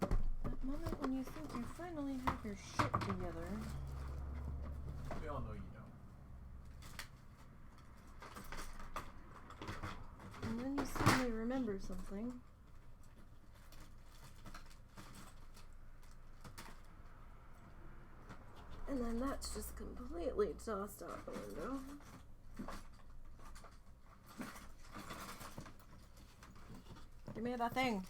That moment when you think you finally have your shit together. We all know you don't. And then you suddenly remember something. And then that's just completely tossed out the window. Give me that thing.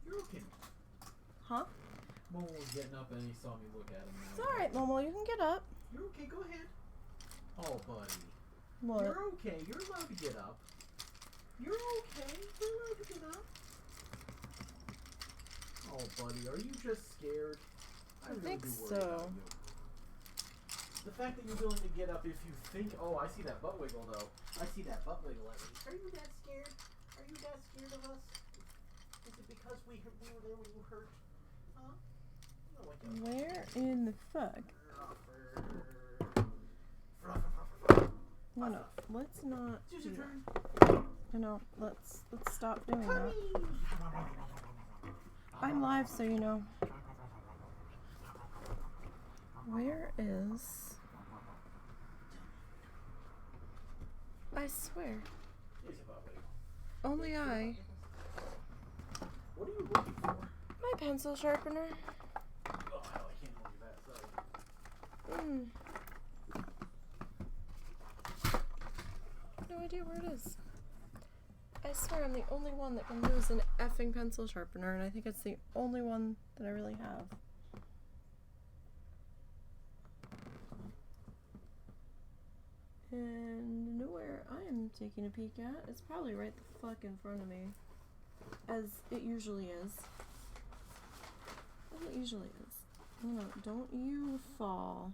You're okay. Huh? Momo was getting up and he saw me look at him. It's alright, Momo. You can get up. You're okay. Go ahead. Oh, buddy. What? You're okay. You're allowed to get up. You're okay. You're allowed to get up. Oh, buddy. Are you just scared? I really think do worry so. about you. The fact that you're willing to get up if you think, oh, I see that butt wiggle, though. I see that butt wiggle at least. Are you that scared? Are you that scared of us? Is it because we were there when you hurt? Huh? No, Where in the fuck? No, let's not do that. No, let's stop doing that. I'm live, so you know. Where is... I swear. Only I. What are you looking for? My pencil sharpener. Oh, hell, I can't hold you that side. No idea where it is. I swear I'm the only one that can use an effing pencil sharpener, and I think it's the only one that I really have. And nowhere I am taking a peek at. It's probably right the fuck in front of me. As it usually is. As it usually is. No, don't you fall.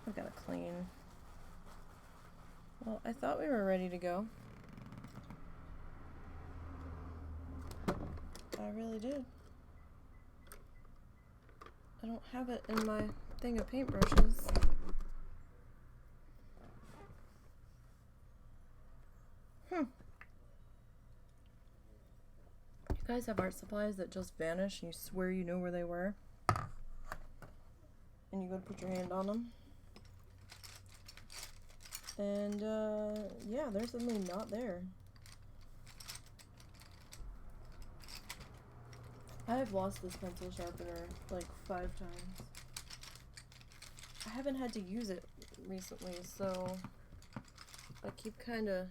I've got to clean. Well, I thought we were ready to go. I really did. I don't have it in my thing of paintbrushes. You guys have art supplies that just vanish and you swear you know where they were? And you go to put your hand on them? And, yeah, they're suddenly not there. I've lost this pencil sharpener like 5 times. I haven't had to use it recently, so I keep kind of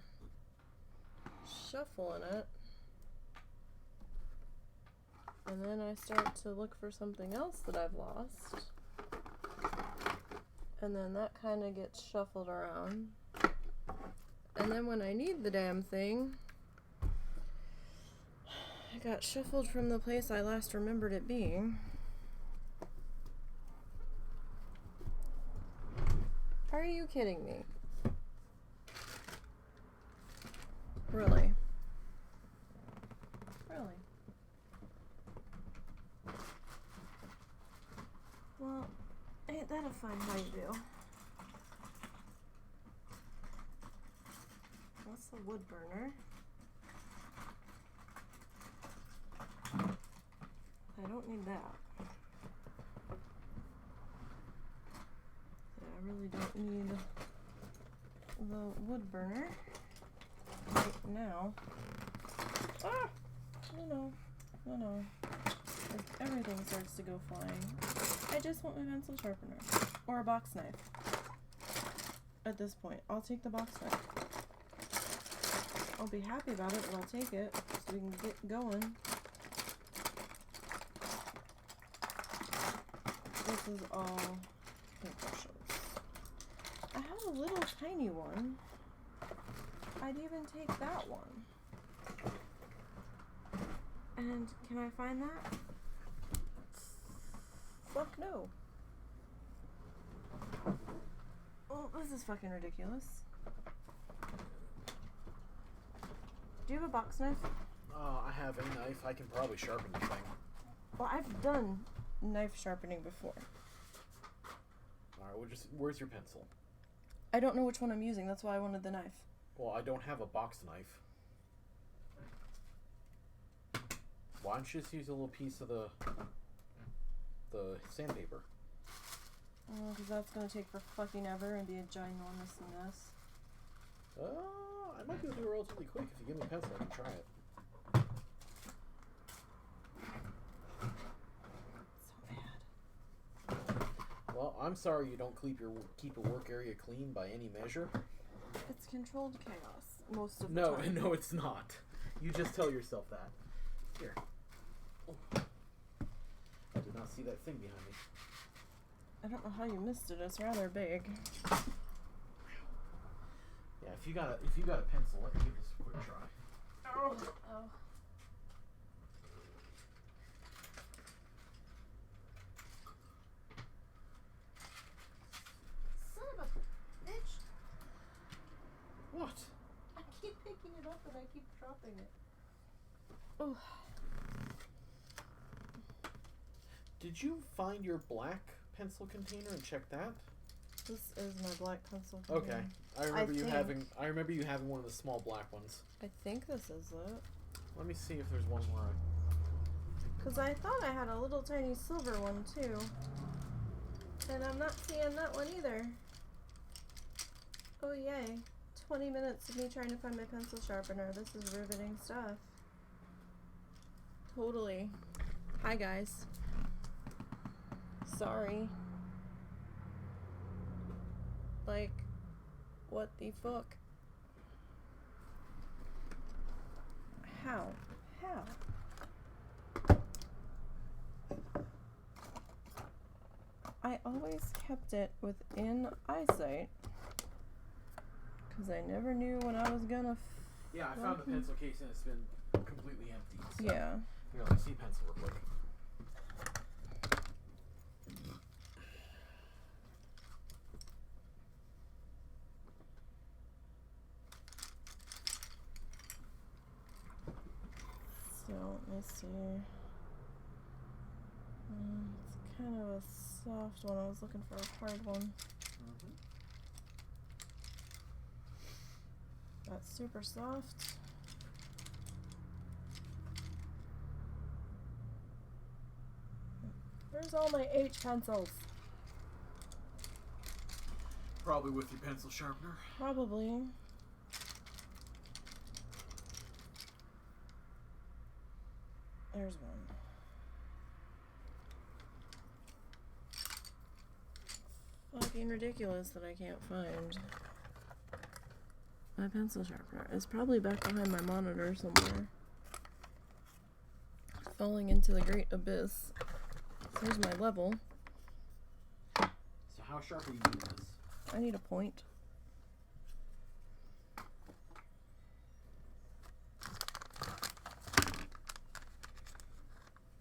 shuffling it. And then I start to look for something else that I've lost. And then that kind of gets shuffled around. And then when I need the damn thing, it got shuffled from the place I last remembered it being. Are you kidding me? Really? Really? Well, ain't that a fine how you do? That's the wood burner. I don't need that. Yeah, I really don't need the wood burner right now. Ah! No. If everything starts to go flying. I just want my pencil sharpener. Or a box knife. At this point. I'll take the box knife. I'll be happy about it, but I'll take it so we can get going. This is all paintbrushes. I have a little tiny one. I'd even take that one. And can I find that? Fuck no. Oh, this is fucking ridiculous. Do you have a box knife? I have a knife. I can probably sharpen the thing. Well, I've done knife sharpening before. Alright, where's your pencil? I don't know which one I'm using. That's why I wanted the knife. Well, I don't have a box knife. Why don't you just use a little piece of the sandpaper? Because that's going to take for fucking ever and be a ginormous mess. I might be able to do it relatively quick. If you give me a pencil, I can try it. So bad. Well, I'm sorry you don't keep your work area clean by any measure. It's controlled chaos most of the time. No, it's not. You just tell yourself that. Here. Oh. I did not see that thing behind me. I don't know how you missed it. It's rather big. Yeah, if you got a pencil, let me give this a quick try. Oh. Son of a bitch! What? I keep picking it up and I keep dropping it. Oh. Did you find your black pencil container and check that? This is my black pencil container. Okay. I remember you having one of the small black ones. I think this is it. Let me see if there's one more. Because I thought I had a little tiny silver one too. And I'm not seeing that one either. Oh yay. 20 minutes of me trying to find my pencil sharpener. This is riveting stuff. Totally. Hi guys. Sorry. Like, what the fuck? How? I always kept it within eyesight because I never knew when I was gonna. Yeah, I found the pencil case and it's been completely empty. So. Yeah. Here, let me see pencil real quick. So let me see. It's kind of a soft one. I was looking for a hard one. That's super soft. Where's all my H pencils? Probably with your pencil sharpener. Probably. There's one. Fucking ridiculous that I can't find my pencil sharpener. It's probably back behind my monitor somewhere. Falling into the great abyss. Here's my level. So how sharp are you doing this? I need a point.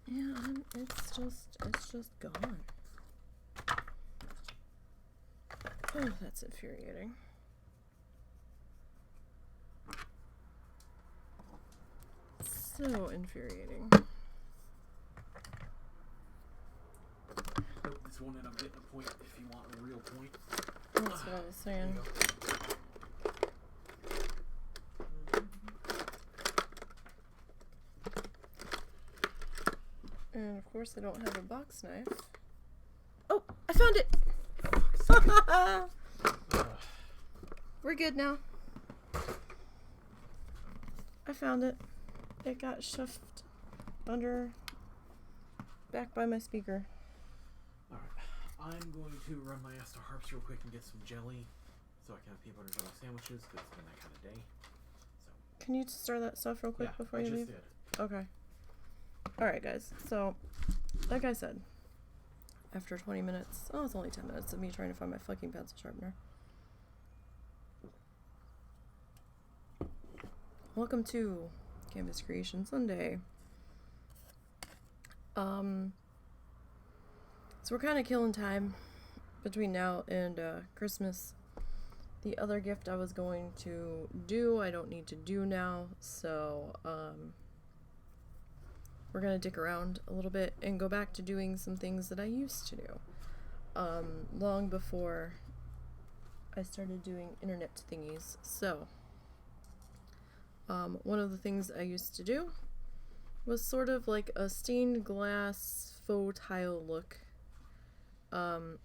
Yeah, it's just gone. Oh, that's infuriating. So infuriating. This one and I'm getting a point if you want a real point. That's what I was saying. And of course I don't have a box knife. Oh, I found it! We're good now. I found it. It got shoved under back by my speaker. Alright, I'm going to run my ass to Harps real quick and get some jelly so I can have peanut butter and jelly sandwiches because it's been that kind of day. So. Can you stir that stuff real quick before you leave? Did. Okay. Alright guys, so like I said, after 20 minutes, oh it's only 10 minutes of me trying to find my fucking pencil sharpener. Welcome to Canvas Creation Sunday. So we're kind of killing time between now and Christmas. The other gift I was going to do, I don't need to do now, so we're gonna dick around a little bit and go back to doing some things that I used to do long before I started doing internet thingies. So, one of the things I used to do was sort of like a stained glass faux tile look,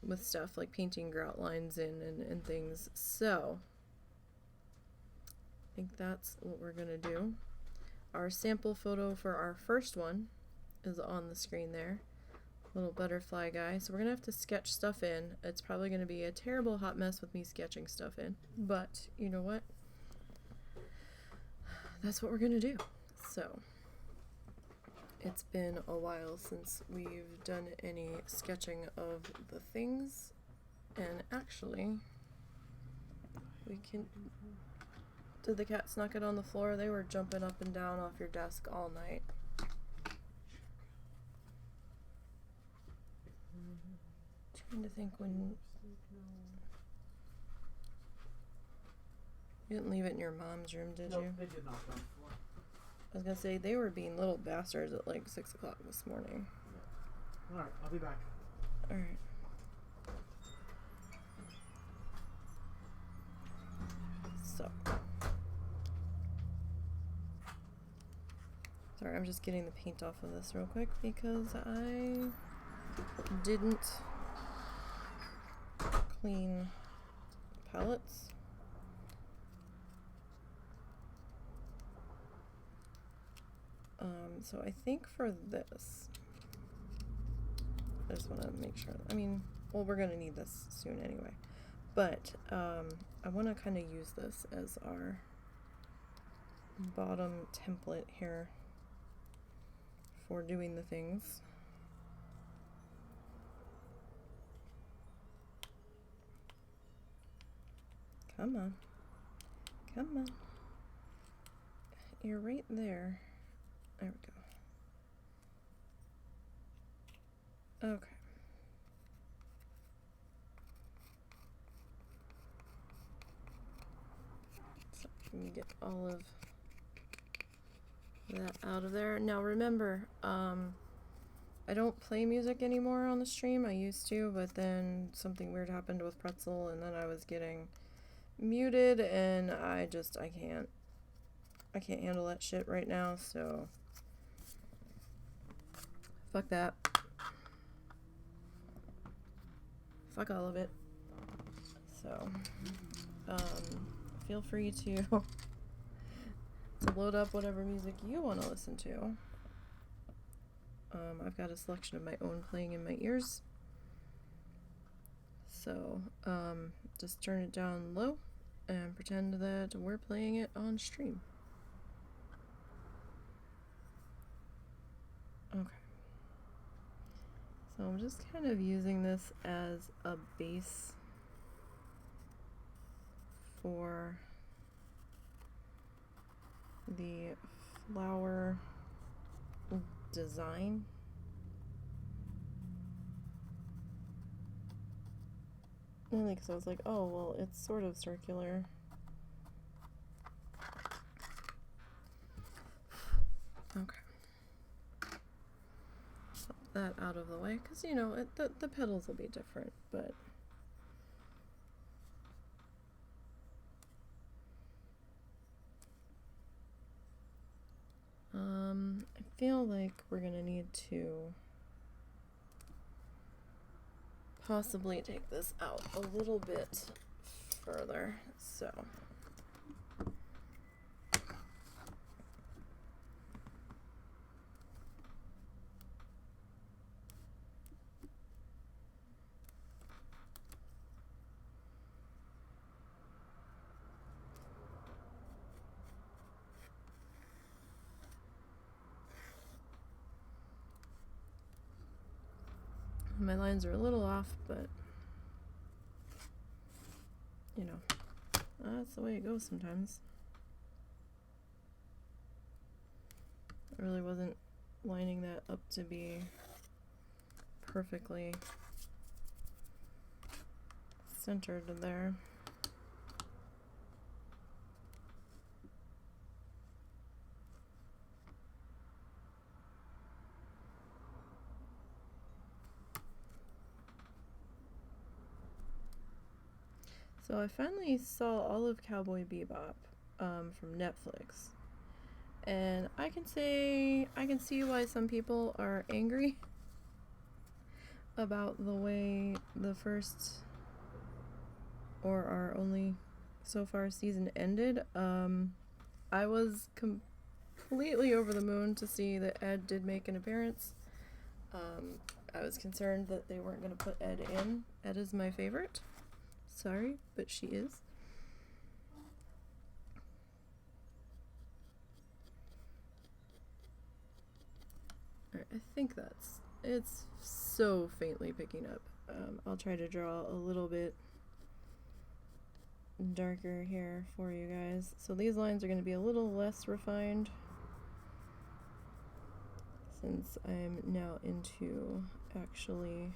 with stuff like painting grout lines in and things. So, I think that's what we're gonna do. Our sample photo for our first one is on the screen there. Little butterfly guy. So we're gonna have to sketch stuff in. It's probably gonna be a terrible hot mess with me sketching stuff in. But you know what? That's what we're gonna do. So it's been a while since we've done any sketching of the things. And actually, we can... Did the cats knock it on the floor? They were jumping up and down off your desk all night. Trying to think when... You didn't leave it in your mom's room, did you? They did knock on the floor. I was gonna say, they were being little bastards at like 6 o'clock this morning. Yeah. Alright, I'll be back. Alright. So. Sorry, I'm just getting the paint off of this real quick because I didn't clean palettes. So I think for this, I just want to make sure, I mean, well, we're going to need this soon anyway, but I want to kind of use this as our bottom template here for doing the things. Come on. Come on. You're right there. There we go. Okay. So let me get all of that out of there. Now remember, I don't play music anymore on the stream. I used to, but then something weird happened with Pretzel, and then I was getting muted, and I can't handle that shit right now, so fuck that. Fuck all of it. So, feel free to load up whatever music you want to listen to. I've got a selection of my own playing in my ears. So, just turn it down low and pretend that we're playing it on stream. Okay. So I'm just kind of using this as a base for the flower design. Mainly because I was like, oh, well, it's sort of circular. Okay. Put that out of the way, because, you know, the petals will be different, but... I feel like we're gonna need to possibly take this out a little bit further, so... My lines are a little off, but, you know, that's the way it goes sometimes. I really wasn't lining that up to be perfectly centered there. So So I finally saw all of Cowboy Bebop from Netflix. And I can see why some people are angry about the way the first, or our only so far season ended. I was completely over the moon to see that Ed did make an appearance. I was concerned that they weren't going to put Ed in. Ed is my favorite. Sorry, but she is. Alright, I think it's so faintly picking up. I'll try to draw a little bit darker here for you guys. So these lines are going to be a little less refined since I'm now into actually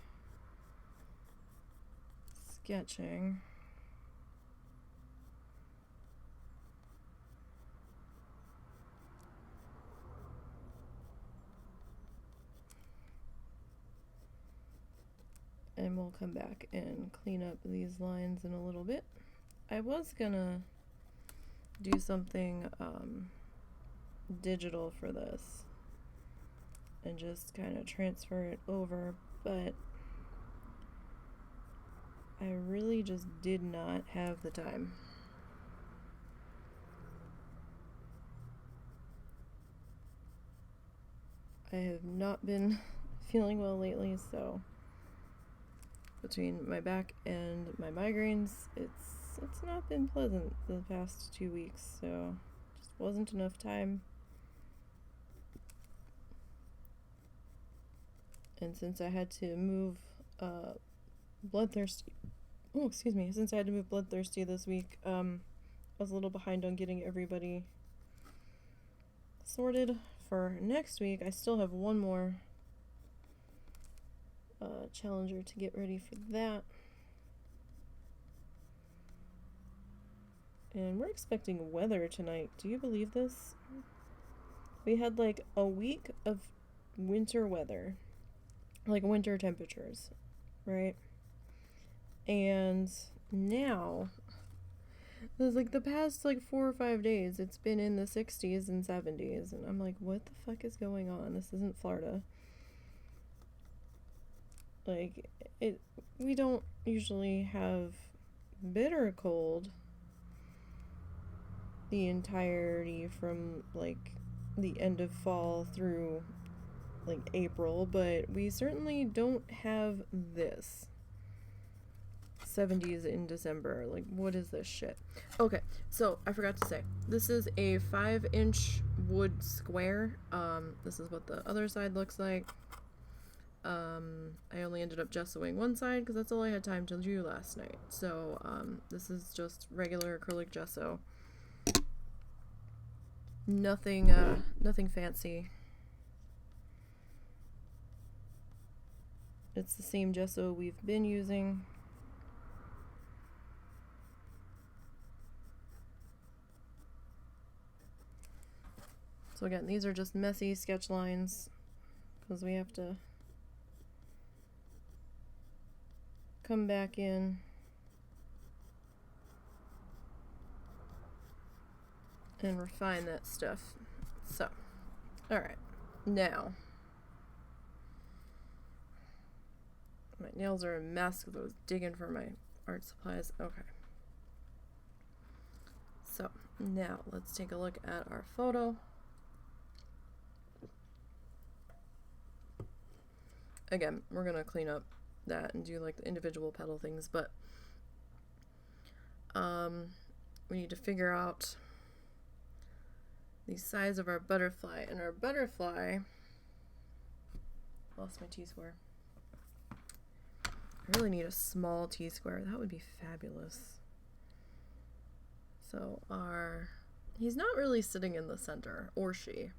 sketching. And we'll come back and clean up these lines in a little bit. I was gonna do something digital for this and just kind of transfer it over, but I really just did not have the time. I have not been feeling well lately, so between my back and my migraines, it's not been pleasant the past 2 weeks, so just wasn't enough time. And since I had to move Bloodthirsty, since I had to move Bloodthirsty this week, I was a little behind on getting everybody sorted for next week. I still have one more challenger to get ready for that. And we're expecting weather tonight. Do you believe this? We had like a week of winter weather, like winter temperatures, right? And now, there's like the past like 4 or 5 days, it's been in the 60s and 70s, and I'm like, what the fuck is going on? This isn't Florida. Like, we don't usually have bitter cold the entirety from like the end of fall through like April, but we certainly don't have this 70s in December. Like, what is this shit? Okay, so I forgot to say, this is a 5-inch wood square. This is what the other side looks like. I only ended up gessoing one side because that's all I had time to do last night. So this is just regular acrylic gesso. Nothing fancy. It's the same gesso we've been using. So again, these are just messy sketch lines because we have to come back in and refine that stuff. So, alright, now my nails are a mess because I was digging for my art supplies. Okay, so now let's take a look at our photo. Again, we're gonna clean up that and do like the individual petal things, but we need to figure out the size of our butterfly. And our butterfly, lost my T-square. I really need a small T-square. That would be fabulous. So he's not really sitting in the center, or she.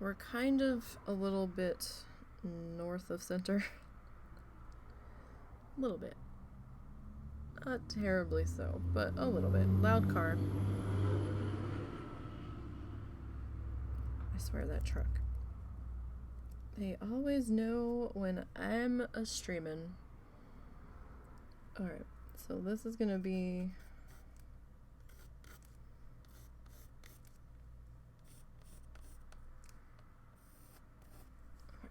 We're kind of a little bit north of center. A little bit. Not terribly so, but a little bit. Loud car. I swear that truck They always know when I'm a streamin'. Alright, so this is gonna be...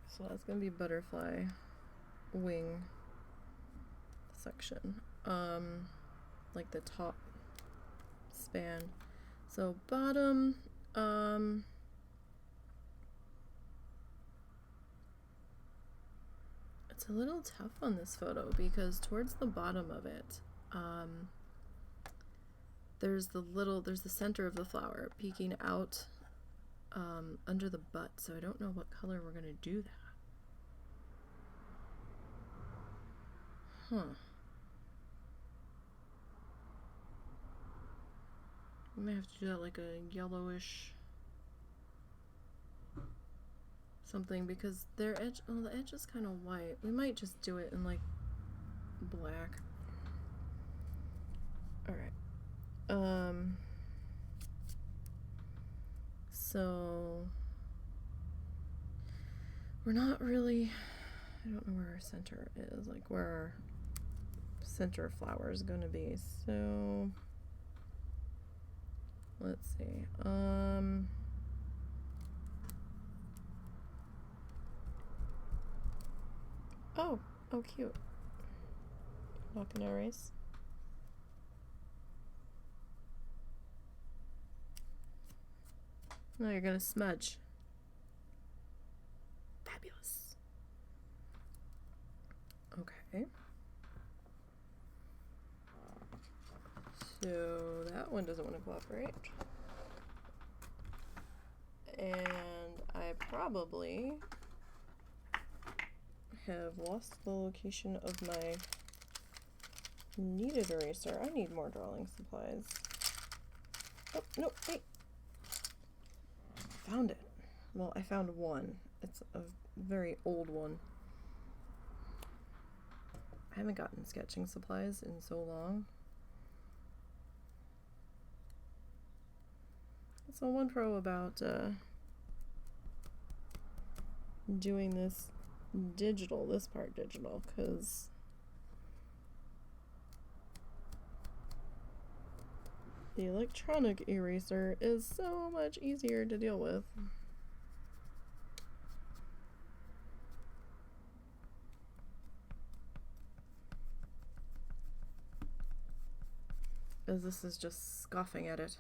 So that's gonna be butterfly wing section. Like the top span. So bottom, it's a little tough on this photo because towards the bottom of it, there's the center of the flower peeking out under the butt, so I don't know what color we're gonna do that. Huh. We may have to do that like a yellowish something because their edge, oh, the edge is kind of white. We might just do it in like black. All right. So we're not really, I don't know where our center is, like where our center flower is going to be. So let's see. Oh, cute. Not gonna erase. No, you're gonna smudge. Fabulous. Okay. So that one doesn't want to cooperate. And I probably have lost the location of my kneaded eraser. I need more drawing supplies. Oh, no, wait. Found it. Well, I found one. It's a very old one. I haven't gotten sketching supplies in so long. So one pro about doing this part digital, because the electronic eraser is so much easier to deal with. As this is just scoffing at it.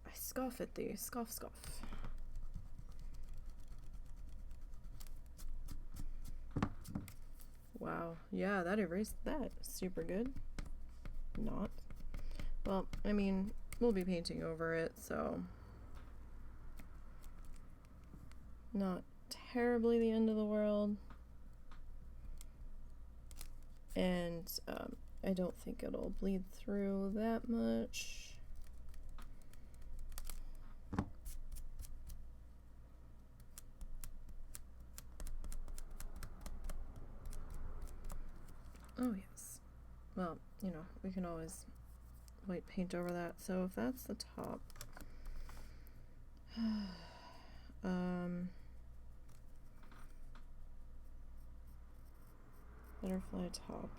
I scoff at thee, scoff, scoff. Wow, yeah, that erased that. Super good. Not. Well, I mean, we'll be painting over it, so not terribly the end of the world. And I don't think it'll bleed through that much. Oh yes. Well, you know, we can always white paint over that. So if that's the top, butterfly top.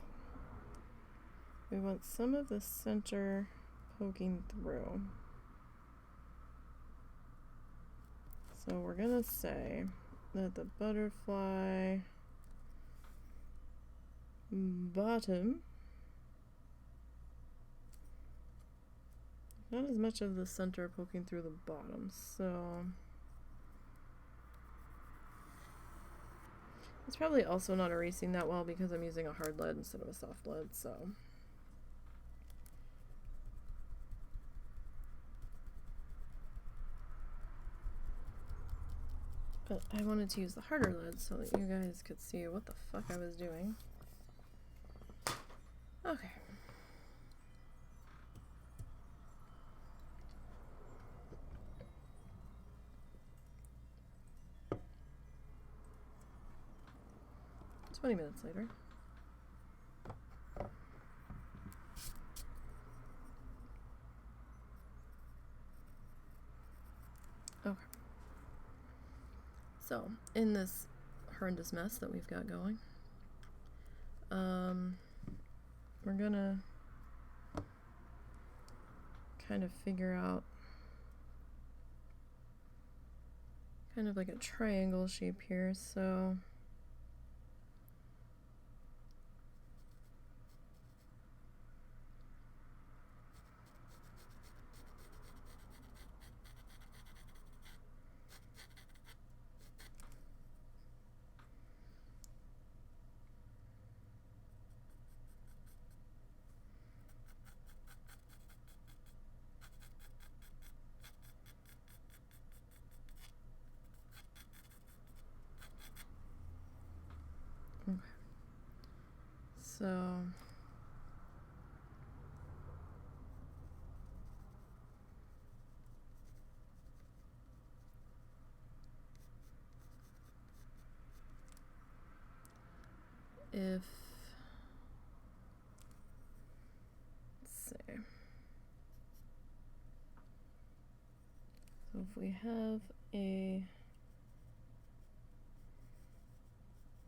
We want some of the center poking through. So we're gonna say that the butterfly bottom, not as much of the center poking through the bottom, so it's probably also not erasing that well because I'm using a hard lead instead of a soft lead, so. But I wanted to use the harder lead so that you guys could see what the fuck I was doing. Okay. "20 minutes later. Okay. So, in this horrendous mess that we've got going, we're gonna kind of figure out kind of like a triangle shape here. So So if, let's see, so if we have a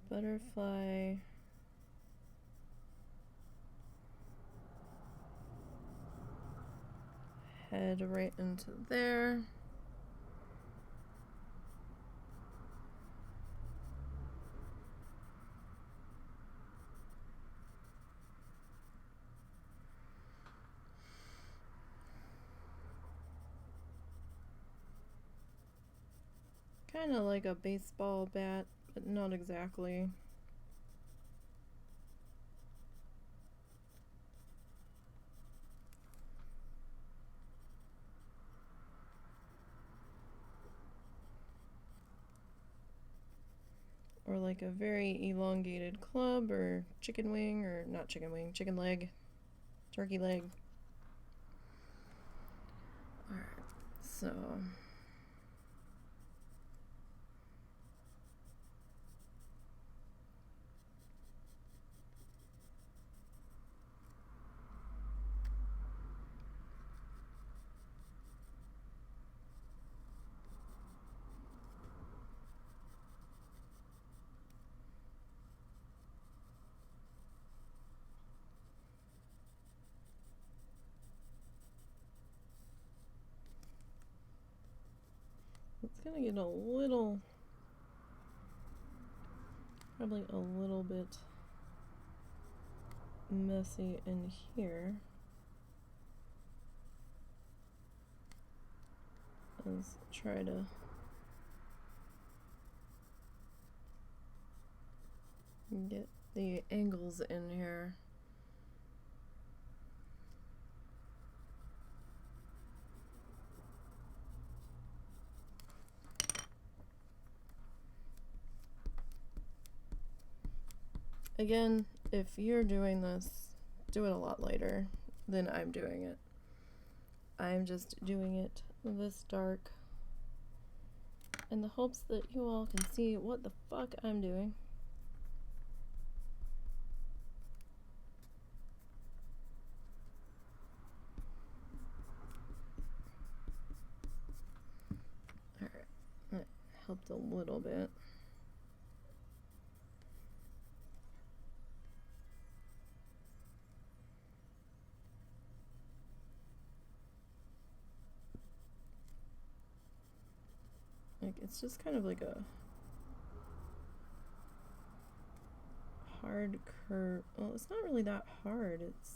butterfly head right into there. Kind of like a baseball bat, but not exactly. Or like a very elongated club or chicken wing, or not chicken wing, chicken leg, turkey leg. Alright, so it's gonna get a little, probably a little bit messy in here. Let's try to get the angles in here. Again, if you're doing this, do it a lot later than I'm doing it. I'm just doing it this dark in the hopes that you all can see what the fuck I'm doing. Alright, that helped a little bit. Like, it's just kind of like a hard curve. Well, it's not really that hard. It's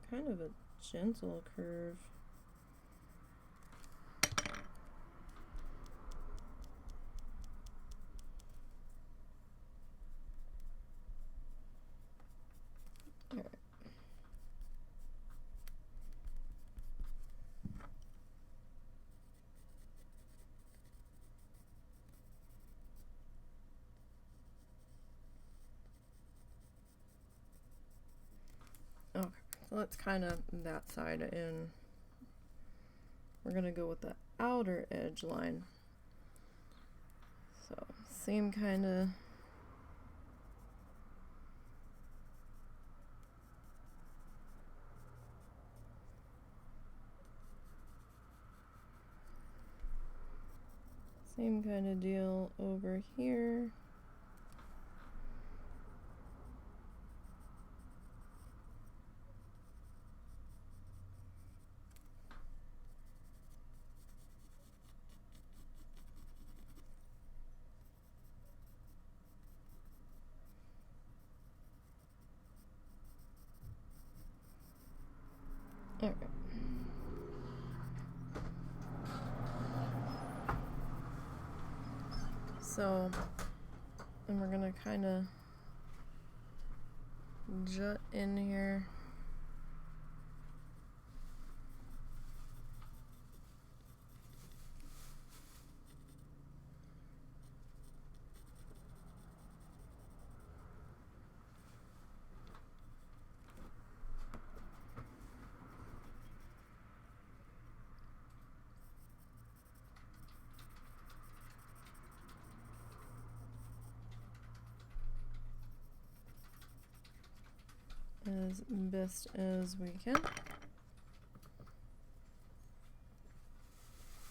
kind of a gentle curve. Alright. Okay, so that's kind of that side in. We're gonna go with the outer edge line. So, same kind of Same kind of deal over here. Okay. So, and we're gonna kind of jut in here. As best as we can.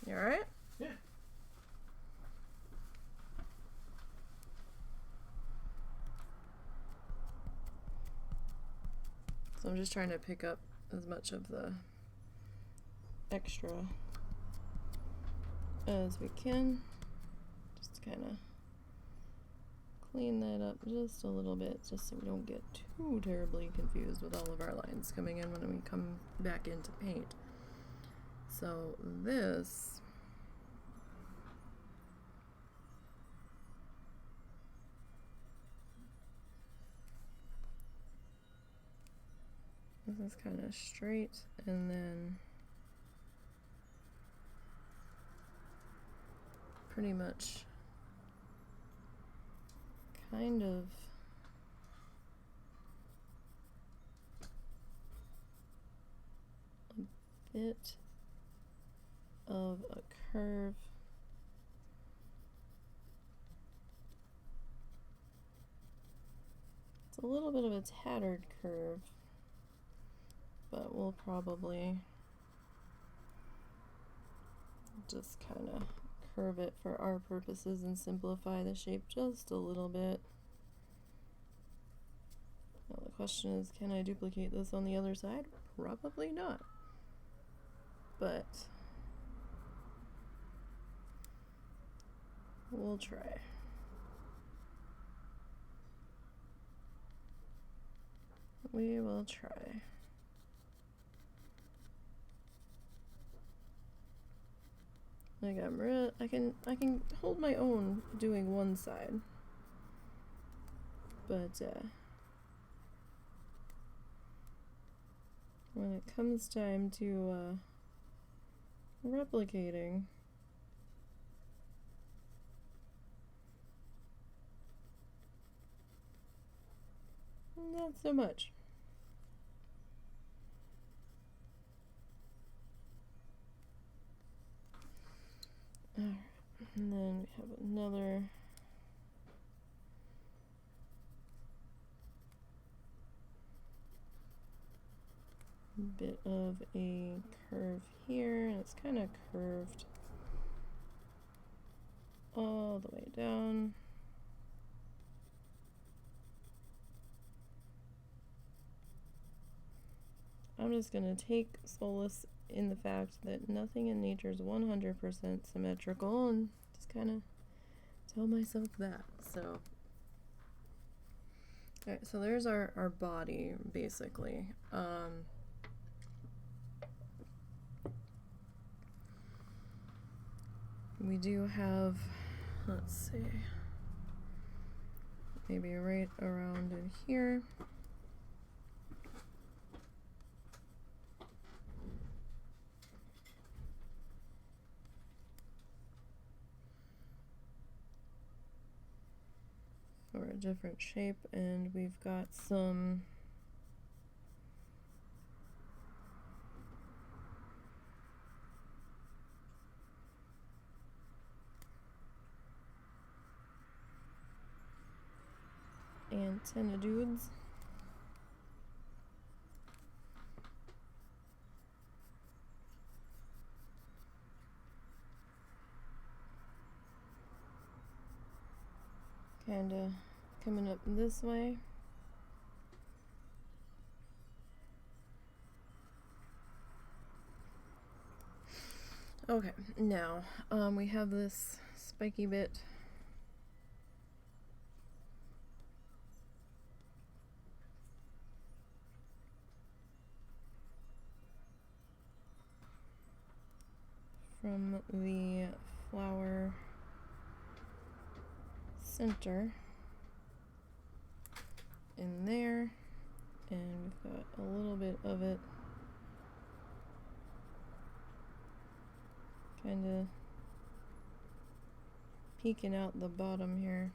You alright? Yeah. So I'm just trying to pick up as much of the extra as we can. Just kind of clean that up just a little bit, just so we don't get too terribly confused with all of our lines coming in when we come back into paint. So this is kind of straight, and then pretty much kind of a bit of a curve. It's a little bit of a tattered curve, but we'll probably just kind of curve it for our purposes and simplify the shape just a little bit. Now the question is, can I duplicate this on the other side? Probably not. But we'll try. We will try. Like I can hold my own doing one side, but when it comes time to replicating, not so much. Alright, and then we have another bit of a curve here, and it's kind of curved all the way down. I'm just going to take solace in the fact that nothing in nature is 100% symmetrical, and just kind of tell myself that. So, alright, so there's our body, basically. We do have, let's see, maybe right around in here. For a different shape, and we've got some antenna dudes. kind of coming up this way. Okay, now we have this spiky bit from the flower center in there, and we've got a little bit of it kind of peeking out the bottom here.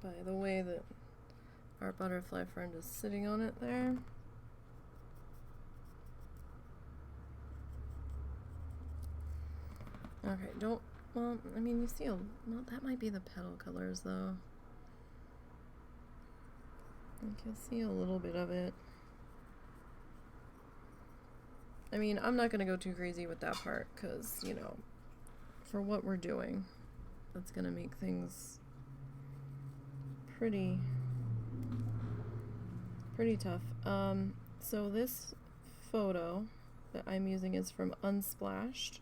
By the way that our butterfly friend is sitting on it there. Okay, don't, well, I mean, you see, well, that might be the petal colors, though. You can see a little bit of it. I mean, I'm not going to go too crazy with that part, because, you know, for what we're doing, that's going to make things pretty tough. So this photo that I'm using is from Unsplash,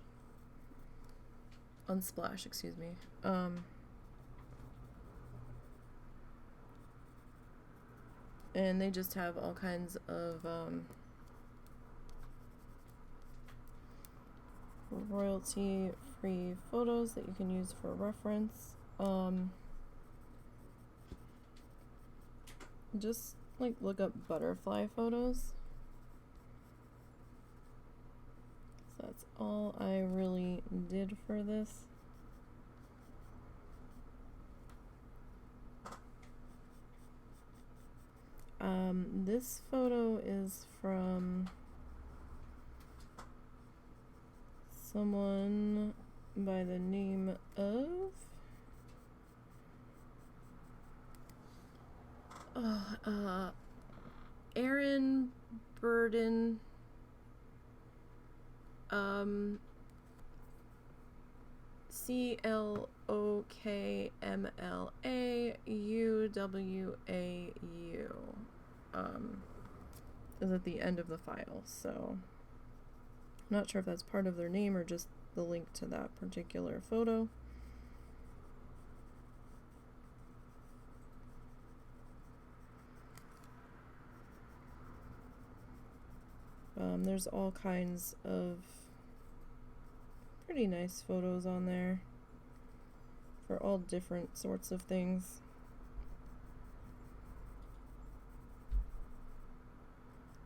excuse me. And they just have all kinds of royalty-free photos that you can use for reference. Just like look up butterfly photos. So that's all I really did for this. This photo is from someone by the name of Aaron Burden, CLOKMLAUWAU, is at the end of the file, so I'm not sure if that's part of their name or just the link to that particular photo. There's all kinds of pretty nice photos on there for all different sorts of things.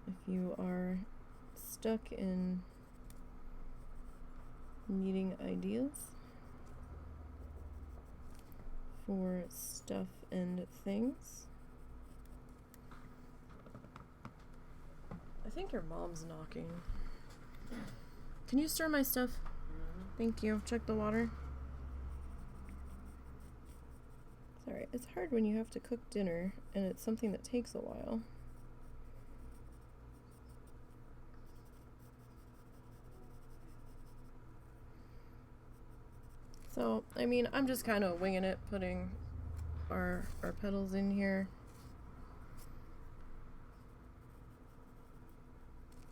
If you are stuck in needing ideas for stuff and things. I think your mom's knocking. Can you stir my stuff? Thank you. Check the water. Sorry, it's hard when you have to cook dinner and it's something that takes a while. So, I mean, I'm just kind of winging it, putting our petals in here.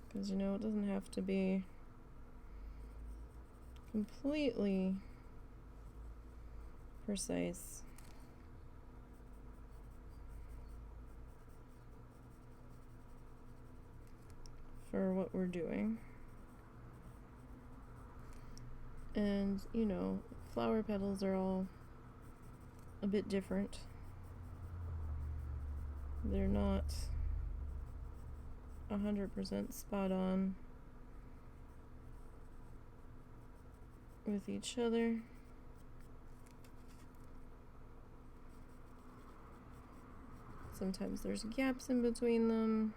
Because, you know, it doesn't have to be completely precise. For what we're doing. And, you know, flower petals are all a bit different. They're not 100% spot on with each other. Sometimes there's gaps in between them.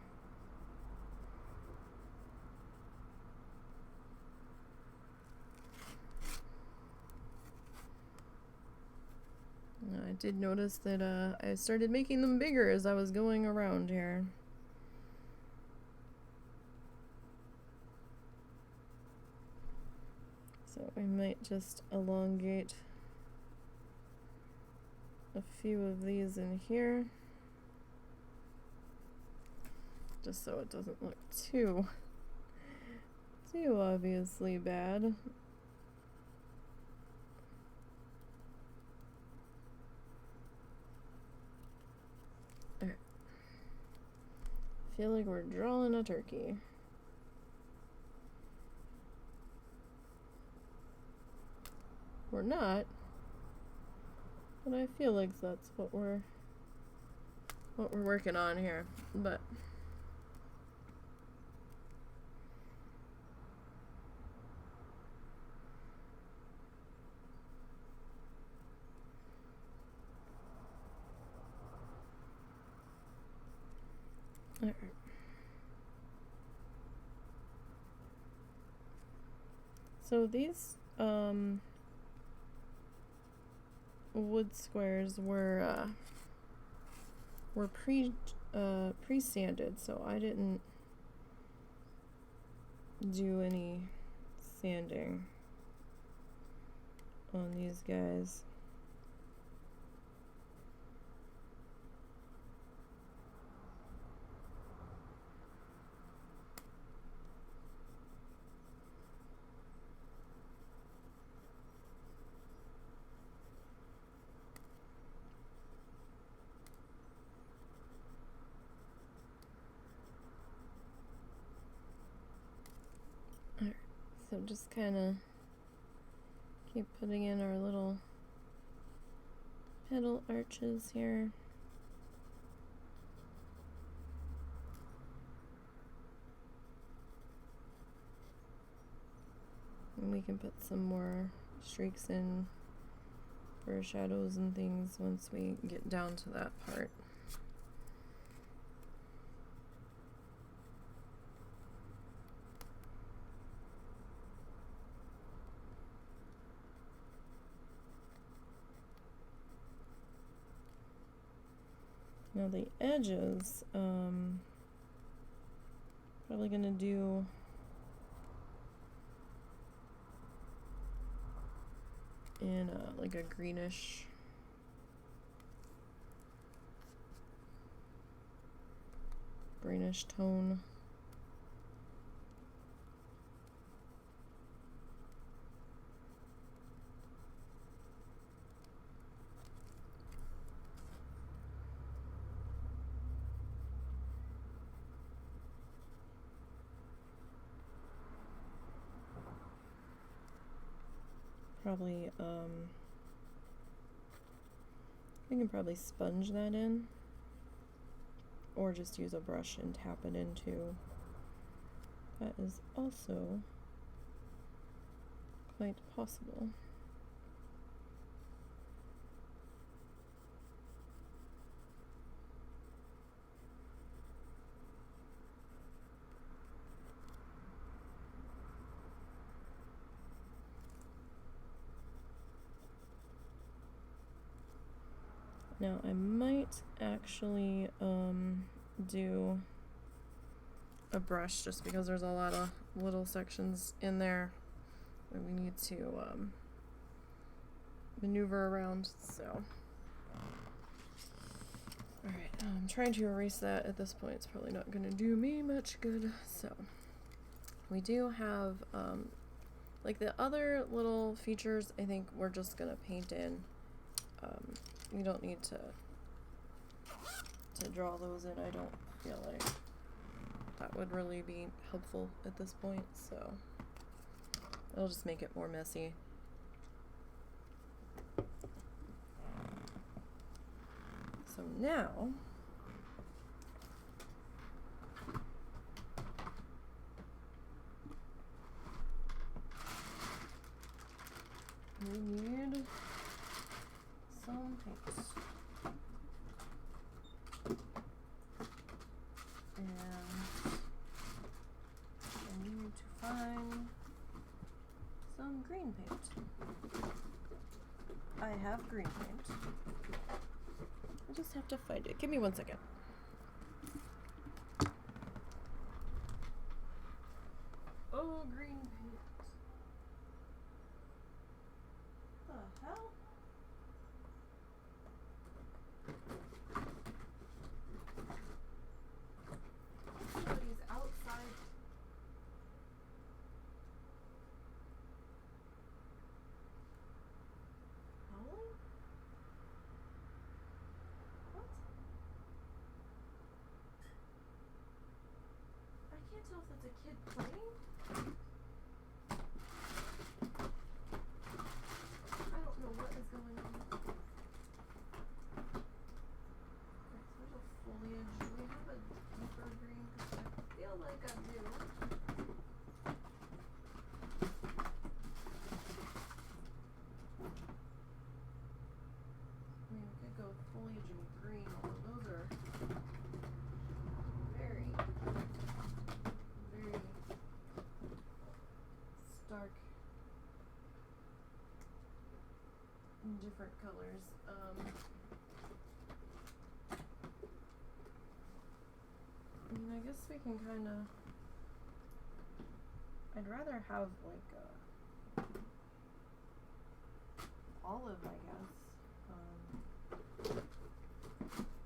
I did notice that I started making them bigger as I was going around here. So I might just elongate a few of these in here, just so it doesn't look too obviously bad. Alright. Feel like we're drawing a turkey. We're not, but I feel like that's what we're working on here. But alright. So these wood squares were pre-sanded, so I didn't do any sanding on these guys. Alright, so just kind of keep putting in our little petal arches here. And we can put some more streaks in for shadows and things once we get down to that part. Now the edges, probably gonna do in like a greenish tone. Probably, we can probably sponge that in, or just use a brush and tap it into. That is also quite possible. Now I might actually do a brush, just because there's a lot of little sections in there that we need to maneuver around. So alright, I'm trying to erase that at this point. It's probably not going to do me much good. So we do have like the other little features, I think we're just going to paint in. We don't need to draw those in. I don't feel like that would really be helpful at this point, so it'll just make it more messy. So now we need some paints. And I need to find some green paint. I have green paint. I just have to find it. Give me 1 second. Oh, green paint. What the hell? Somebody's outside. Howling? What? I can't tell if that's a kid playing. I don't know what is going on. Alright, so there's a foliage. Do we have a deeper green? 'Cause I feel like I do. I mean, we could go foliage and green, although those are very, very stark in different colors. I mean, I guess we can kind of. I'd rather have like olive, I guess.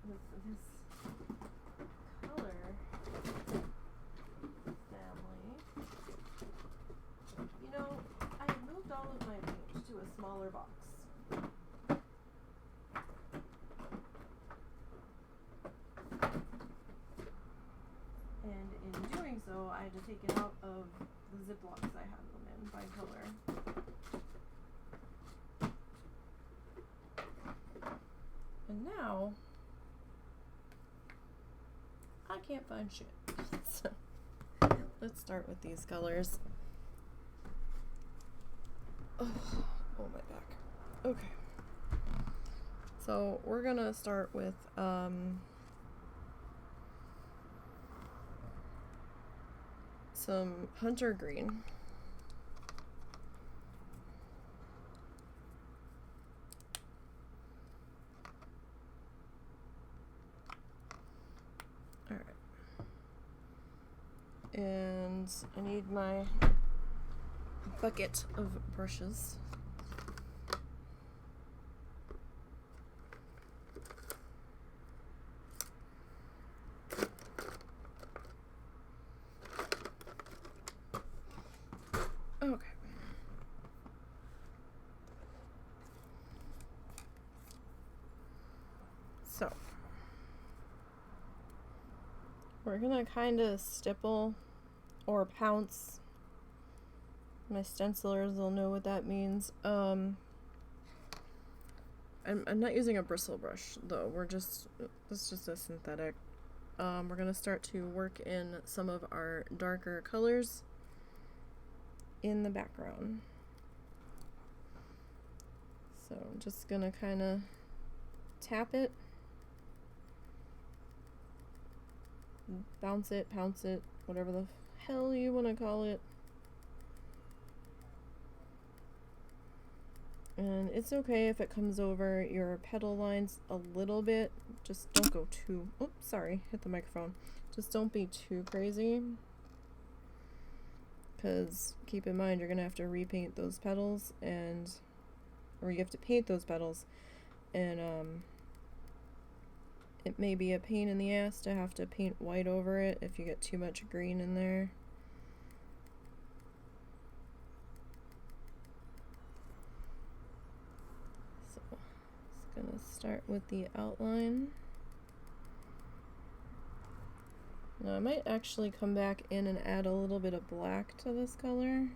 With this color family. You know, I moved all of my paint to a smaller box. And in doing so, I had to take it out of the Ziplocs I had them in by color. And now, I can't find shit. So, let's start with these colors. Oh, my back. Okay. So, we're gonna start with, some hunter green. Alright. And I need my bucket of brushes. Okay. So, we're gonna kind of stipple or pounce. My stencilers will know what that means. I'm not using a bristle brush though. This is just a synthetic. We're gonna start to work in some of our darker colors in the background. So I'm just gonna kind of tap it, bounce it, pounce it, whatever the hell you want to call it. And it's okay if it comes over your petal lines a little bit. Just don't go too, oops, sorry, hit the microphone. Just don't be too crazy. Because keep in mind, you're going to have to repaint those petals, or you have to paint those petals, and it may be a pain in the ass to have to paint white over it if you get too much green in there. So, just going to start with the outline. Now I might actually come back in and add a little bit of black to this color,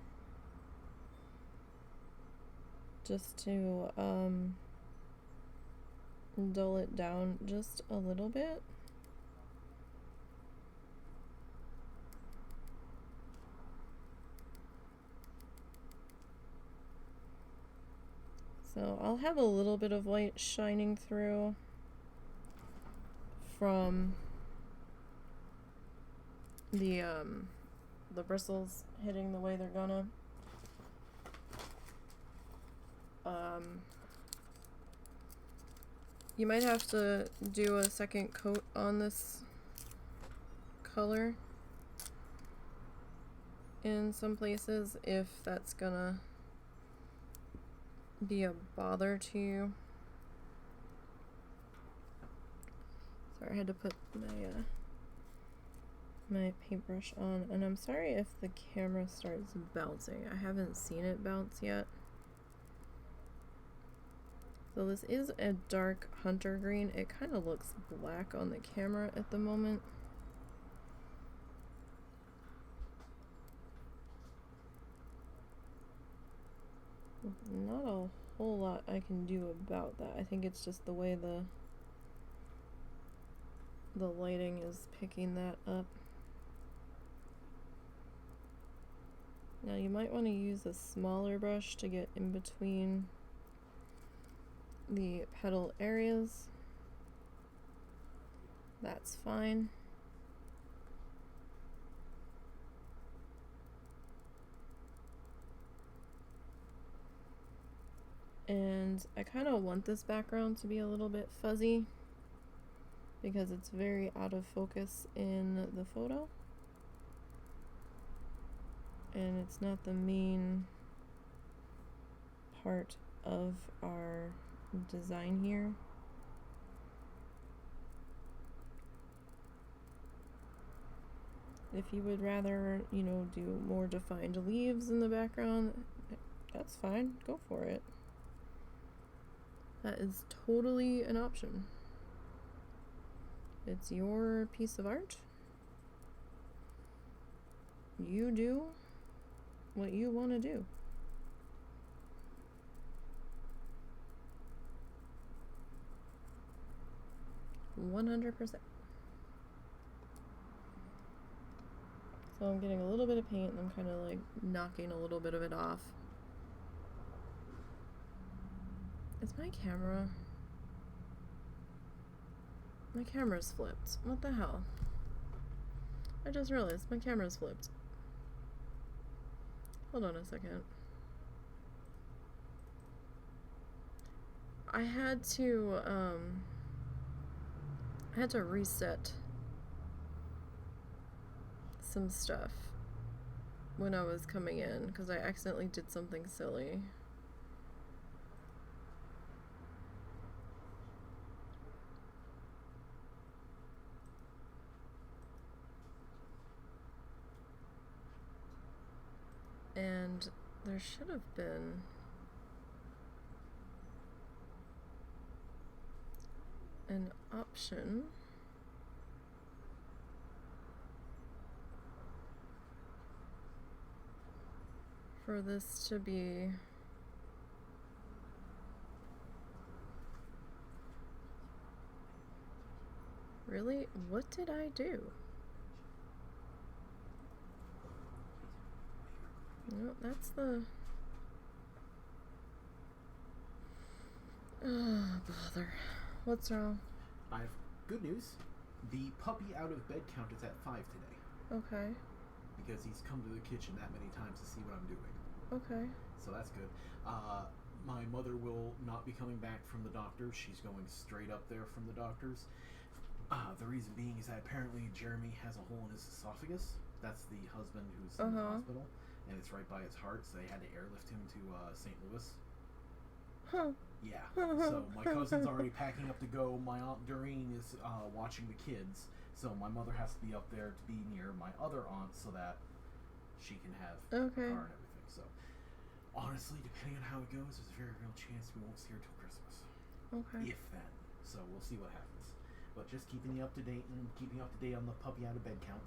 just to dull it down just a little bit. So I'll have a little bit of white shining through from the bristles hitting the way they're gonna. You might have to do a second coat on this color in some places if that's gonna be a bother to you. Sorry, I had to put my paintbrush on, and I'm sorry if the camera starts bouncing. I haven't seen it bounce yet. So this is a dark hunter green. It kind of looks black on the camera at the moment. Not a whole lot I can do about that. I think it's just the way the lighting is picking that up. Now you might want to use a smaller brush to get in between the petal areas. That's fine. And I kind of want this background to be a little bit fuzzy because it's very out of focus in the photo. And it's not the main part of our design here. If you would rather, you know, do more defined leaves in the background, that's fine, go for it. That is totally an option. It's your piece of art. You do what you want to do. $100%. So I'm getting a little bit of paint and I'm kind of like knocking a little bit of it off. Is my camera? My camera's flipped. What the hell? I just realized my camera's flipped. Hold on a second. I had to reset some stuff when I was coming in because I accidentally did something silly. And there should have been an option for this to be really? What did I do? No, that's the... Oh, bother. What's wrong? I have good news. The puppy out of bed count is at 5 today. Okay. Because he's come to the kitchen that many times to see what I'm doing. Okay. So that's good. My mother will not be coming back from the doctor. She's going straight up there from the doctor's. The reason being is that apparently Jeremy has a hole in his esophagus. That's the husband who's in the hospital. And it's right by his heart, so they had to airlift him to St. Louis. Huh. Yeah. So my cousin's already packing up to go. My Aunt Doreen is watching the kids. So my mother has to be up there to be near my other aunt so that she can have a car and everything. So honestly, depending on how it goes, there's a very real chance we won't see her till Christmas. Okay. If then. So we'll see what happens. But just keeping you up to date and keeping you up to date on the puppy out of bed count.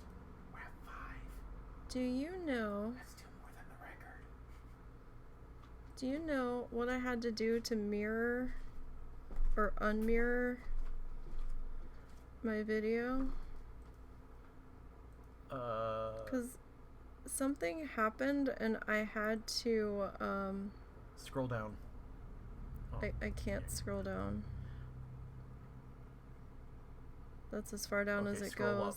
We're at 5. Do you know... That's still more than the record. Do you know what I had to do to mirror or unmirror my video? Because something happened and I had to scroll down. Oh. I can't scroll down. That's as far down as it goes. Up.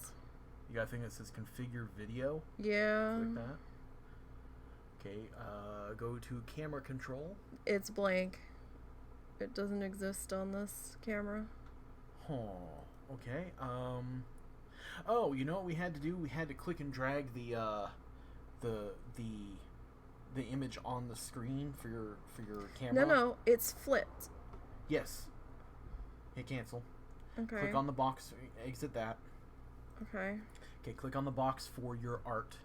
You got a thing that says configure video? Yeah. Click that. Okay, go to camera control. It's blank. It doesn't exist on this camera. Oh, okay. Oh, you know what we had to do? We had to click and drag the image on the screen for your camera. No, it's flipped. Yes. Hit cancel. Okay. Click on the box. Exit that. Okay. Okay. Click on the box for your art.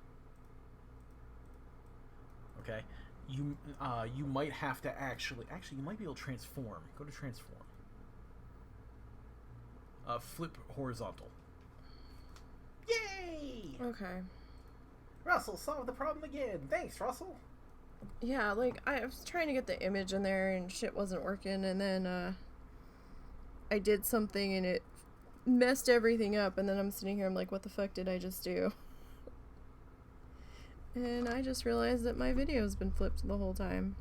Okay. You might have to actually you might be able to transform. Go to transform. Flip horizontal. Yay! Okay. Russell solved the problem again. Thanks, Russell. Yeah, like, I was trying to get the image in there and shit wasn't working, and then, I did something and it messed everything up, and then I'm sitting here, I'm like, what the fuck did I just do? And I just realized that my video's been flipped the whole time.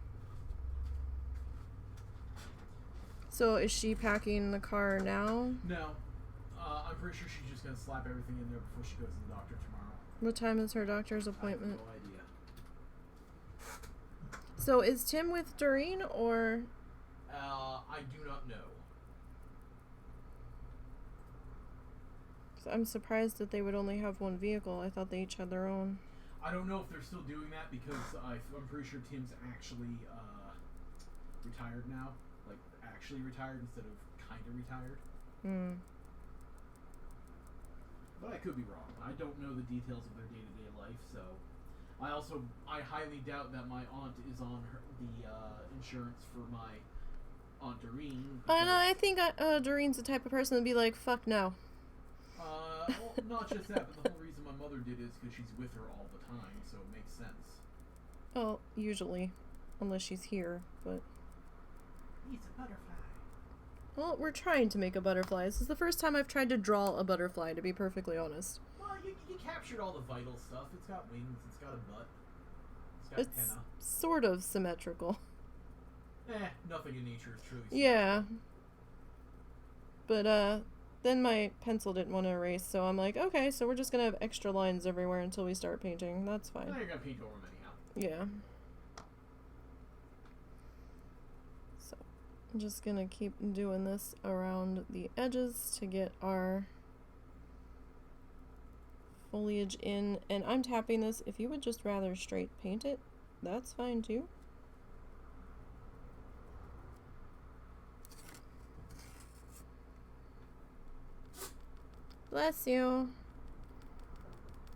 So, is she packing the car now? No. I'm pretty sure she's just gonna slap everything in there before she goes to the doctor tomorrow. What time is her doctor's appointment? I have no idea. So, is Tim with Doreen, or? I do not know. I'm surprised that they would only have one vehicle. I thought they each had their own. I don't know if they're still doing that because I'm pretty sure Tim's actually retired now. Like, actually retired instead of kind of retired. Hmm. But I could be wrong. I don't know the details of their day-to-day life, so... I highly doubt that my aunt is on the insurance for my Aunt Doreen. And I think Doreen's the type of person to be like, fuck no. Well, not just that, but the whole reason my mother did is because she's with her all the time, so it makes sense. Well, usually. Unless she's here, but... He's a butterfly. Well, we're trying to make a butterfly. This is the first time I've tried to draw a butterfly, to be perfectly honest. Well, you captured all the vital stuff. It's got wings, it's got a butt, it's got antenna. Sort of symmetrical. Nothing in nature is truly symmetrical. Yeah. But, then my pencil didn't want to erase, so I'm like, okay, so we're just gonna have extra lines everywhere until we start painting. That's fine. Now you're gonna paint over them anyhow. Yeah. So, I'm just gonna keep doing this around the edges to get our foliage in, and I'm tapping this. If you would just rather straight paint it, that's fine too. Bless you.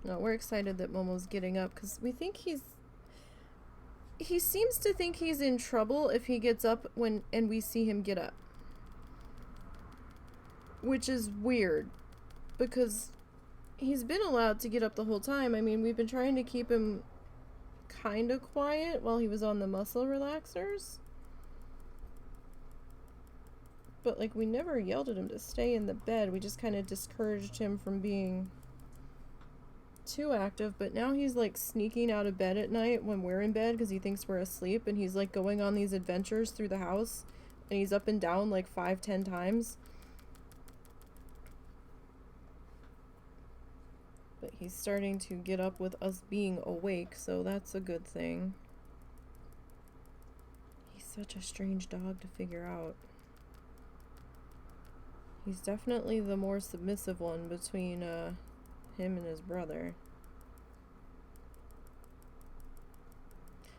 No, we're excited that Momo's getting up because we think he seems to think he's in trouble if he gets up and we see him get up. Which is weird because he's been allowed to get up the whole time. I mean, we've been trying to keep him kind of quiet while he was on the muscle relaxers. But, like, we never yelled at him to stay in the bed. We just kind of discouraged him from being too active. But now he's, like, sneaking out of bed at night when we're in bed because he thinks we're asleep. And he's, like, going on these adventures through the house. And he's up and down, like, 5-10 times. But he's starting to get up with us being awake, so that's a good thing. He's such a strange dog to figure out. He's definitely the more submissive one between him and his brother.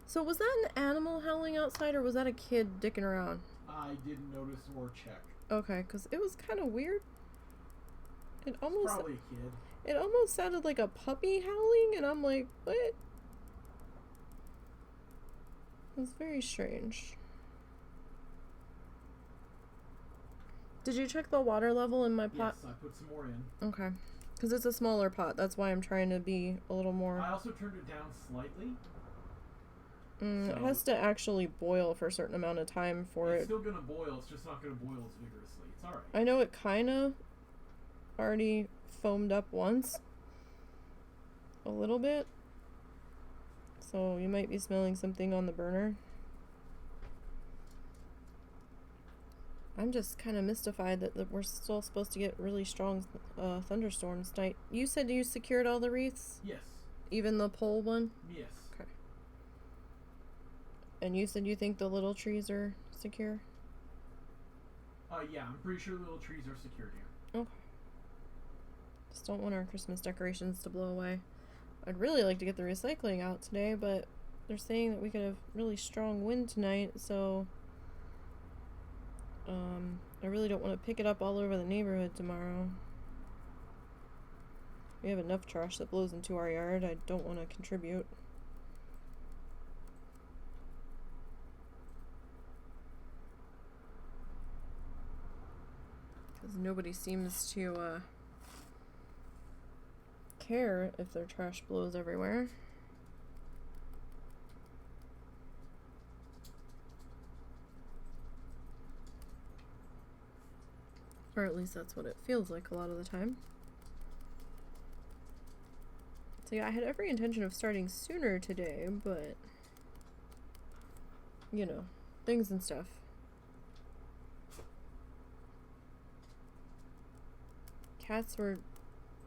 So was that an animal howling outside, or was that a kid dicking around? I didn't notice or check. Okay, because it was kind of weird. It almost... Probably a kid. It almost sounded like a puppy howling, and I'm like, what? It was very strange. Did you check the water level in my pot? Yes, I put some more in. Okay. Because it's a smaller pot. That's why I'm trying to be a little more... I also turned it down slightly. It has to actually boil for a certain amount of time for It's it. still going to boil. It's just not going to boil as vigorously. It's alright. I know it kind of already foamed up once. A little bit. So you might be smelling something on the burner. I'm just kind of mystified that we're still supposed to get really strong thunderstorms tonight. You said you secured all the wreaths? Yes. Even the pole one? Yes. Okay. And you said you think the little trees are secure? Yeah, I'm pretty sure the little trees are secured here. Okay. Just don't want our Christmas decorations to blow away. I'd really like to get the recycling out today, but they're saying that we could have really strong wind tonight, so I really don't want to pick it up all over the neighborhood tomorrow. We have enough trash that blows into our yard. I don't want to contribute. Because nobody seems to care if their trash blows everywhere. Or at least that's what it feels like a lot of the time. So yeah, I had every intention of starting sooner today, but you know, things and stuff. Cats were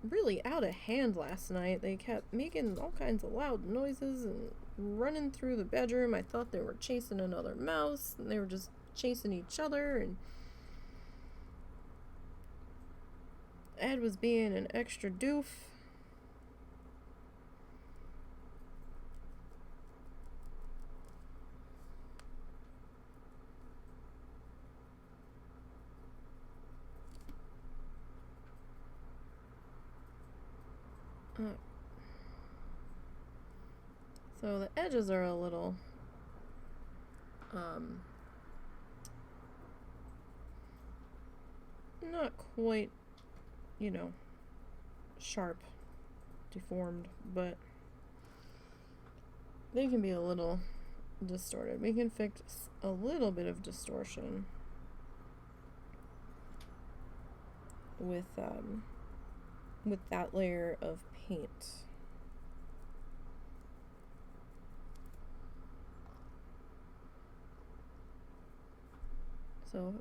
really out of hand last night. They kept making all kinds of loud noises and running through the bedroom. I thought they were chasing another mouse, and they were just chasing each other, and Ed was being an extra doof. So the edges are a little not quite, you know, sharp, deformed, but they can be a little distorted. We can fix a little bit of distortion with that layer of paint. So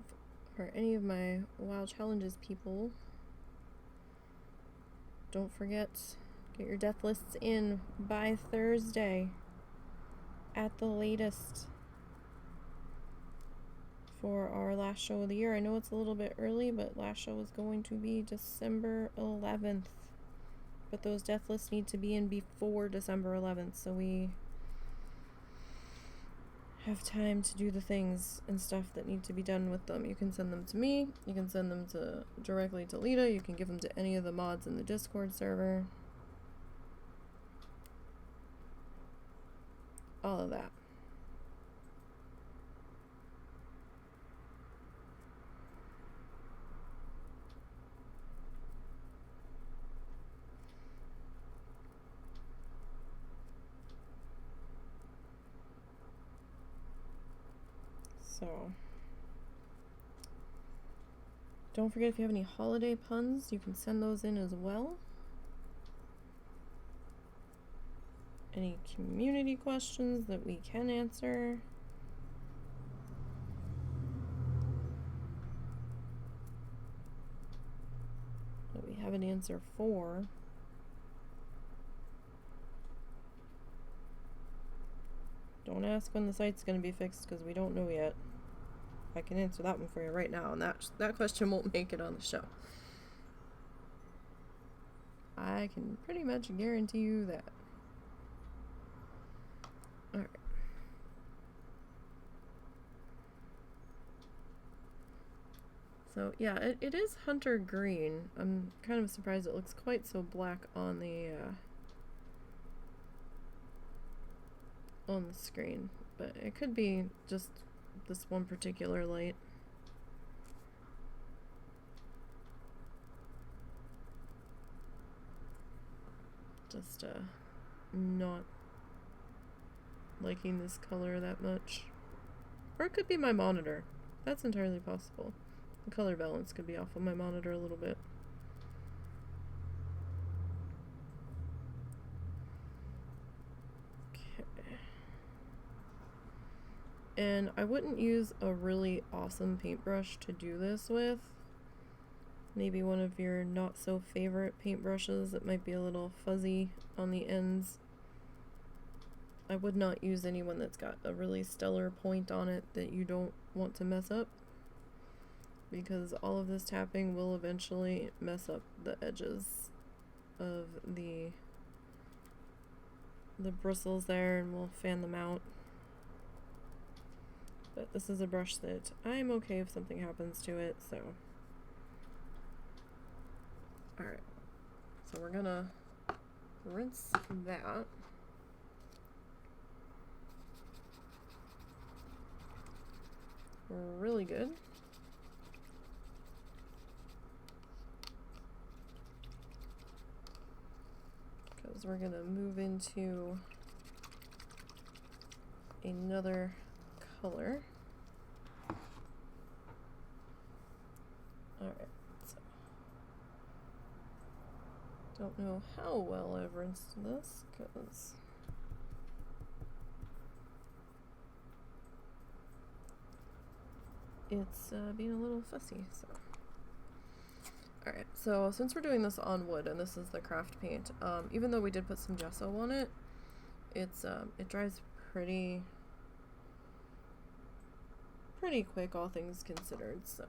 for any of my WoW challenges people, don't forget, get your death lists in by Thursday at the latest for our last show of the year. I know it's a little bit early, but last show is going to be December 11th. But those death lists need to be in before December 11th, so we have time to do the things and stuff that need to be done with them. You can send them to me, you can send them directly to Lita, you can give them to any of the mods in the Discord server. All of that. So, don't forget, if you have any holiday puns, you can send those in as well. Any community questions that we can answer. That we have an answer for. Don't ask when the site's going to be fixed, because we don't know yet. I can answer that one for you right now, and that question won't make it on the show. I can pretty much guarantee you that. Alright. So, yeah, it is hunter green. I'm kind of surprised it looks quite so black on the screen, but it could be just this one particular light. Just not liking this color that much. Or it could be my monitor. That's entirely possible. The color balance could be off on my monitor a little bit. And I wouldn't use a really awesome paintbrush to do this with. Maybe one of your not so favorite paintbrushes that might be a little fuzzy on the ends. I would not use anyone that's got a really stellar point on it that you don't want to mess up. because all of this tapping will eventually mess up the edges of the bristles there, and we'll fan them out. But this is a brush that I'm okay if something happens to it, so. Alright, so we're gonna rinse that. Really good. Because we're gonna move into another color. Alright, so don't know how well I've rinsed this because it's being a little fussy, so. Alright, so since we're doing this on wood and this is the craft paint, even though we did put some gesso on it, it's it dries pretty quick, all things considered, so.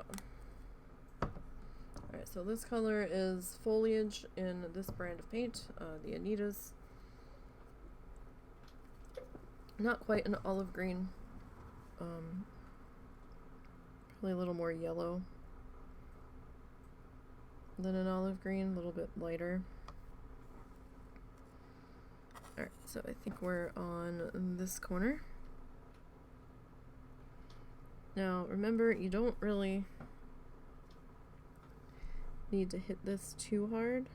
Alright, so this color is Foliage in this brand of paint, the Anita's. Not quite an olive green, probably a little more yellow than an olive green, a little bit lighter. Alright, so I think we're on this corner. Now, remember, you don't really need to hit this too hard.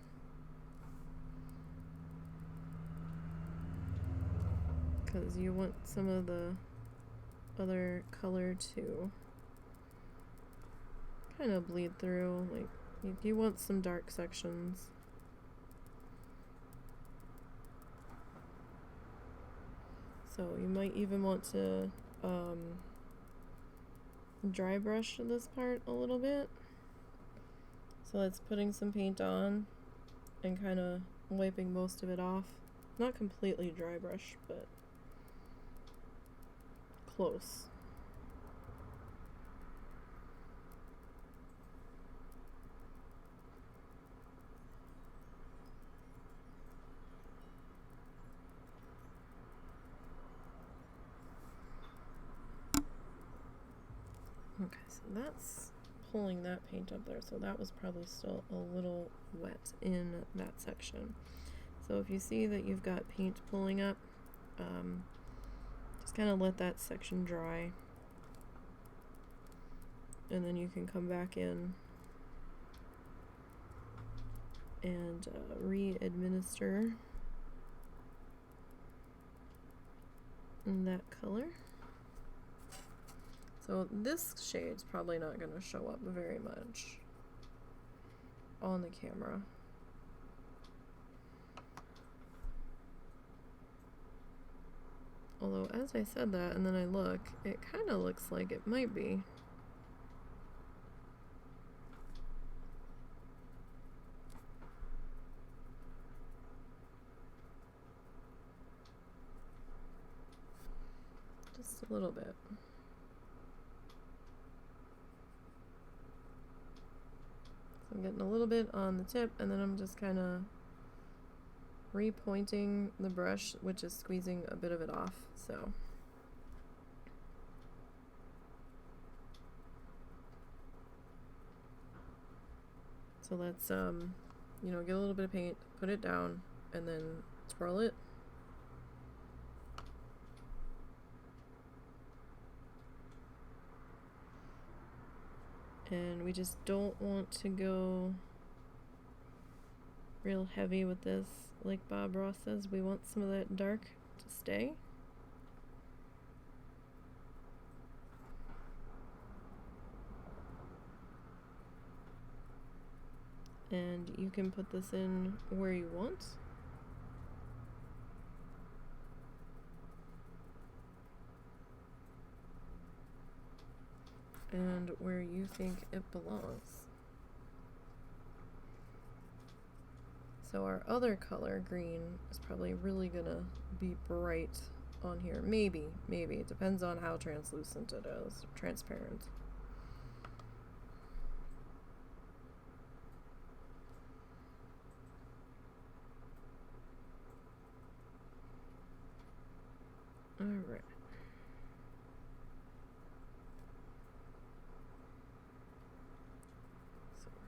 Because you want some of the other color to kind of bleed through. Like, you want some dark sections. So you might even want to dry brush this part a little bit. So that's putting some paint on and kind of wiping most of it off. Not completely dry brush, but close. Okay, so that's pulling that paint up there, so that was probably still a little wet in that section. So if you see that you've got paint pulling up, just kind of let that section dry, and then you can come back in and re-administer that color. So this shade's probably not going to show up very much on the camera. Although, as I said that, and then I look, it kind of looks like it might be. Just a little bit. So I'm getting a little bit on the tip, and then I'm just kind of repointing the brush, which is squeezing a bit of it off. So let's you know, get a little bit of paint, put it down, and then twirl it. And we just don't want to go real heavy with this. Like Bob Ross says, we want some of that dark to stay. And you can put this in where you want. And where you think it belongs. So our other color, green, is probably really gonna be bright on here. Maybe. It depends on how translucent it is, transparent.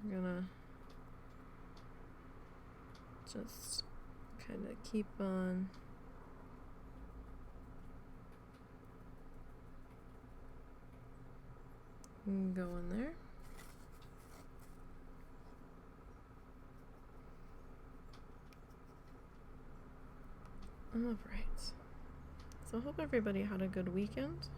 I'm gonna just kind of keep on going there. All right. So I hope everybody had a good weekend.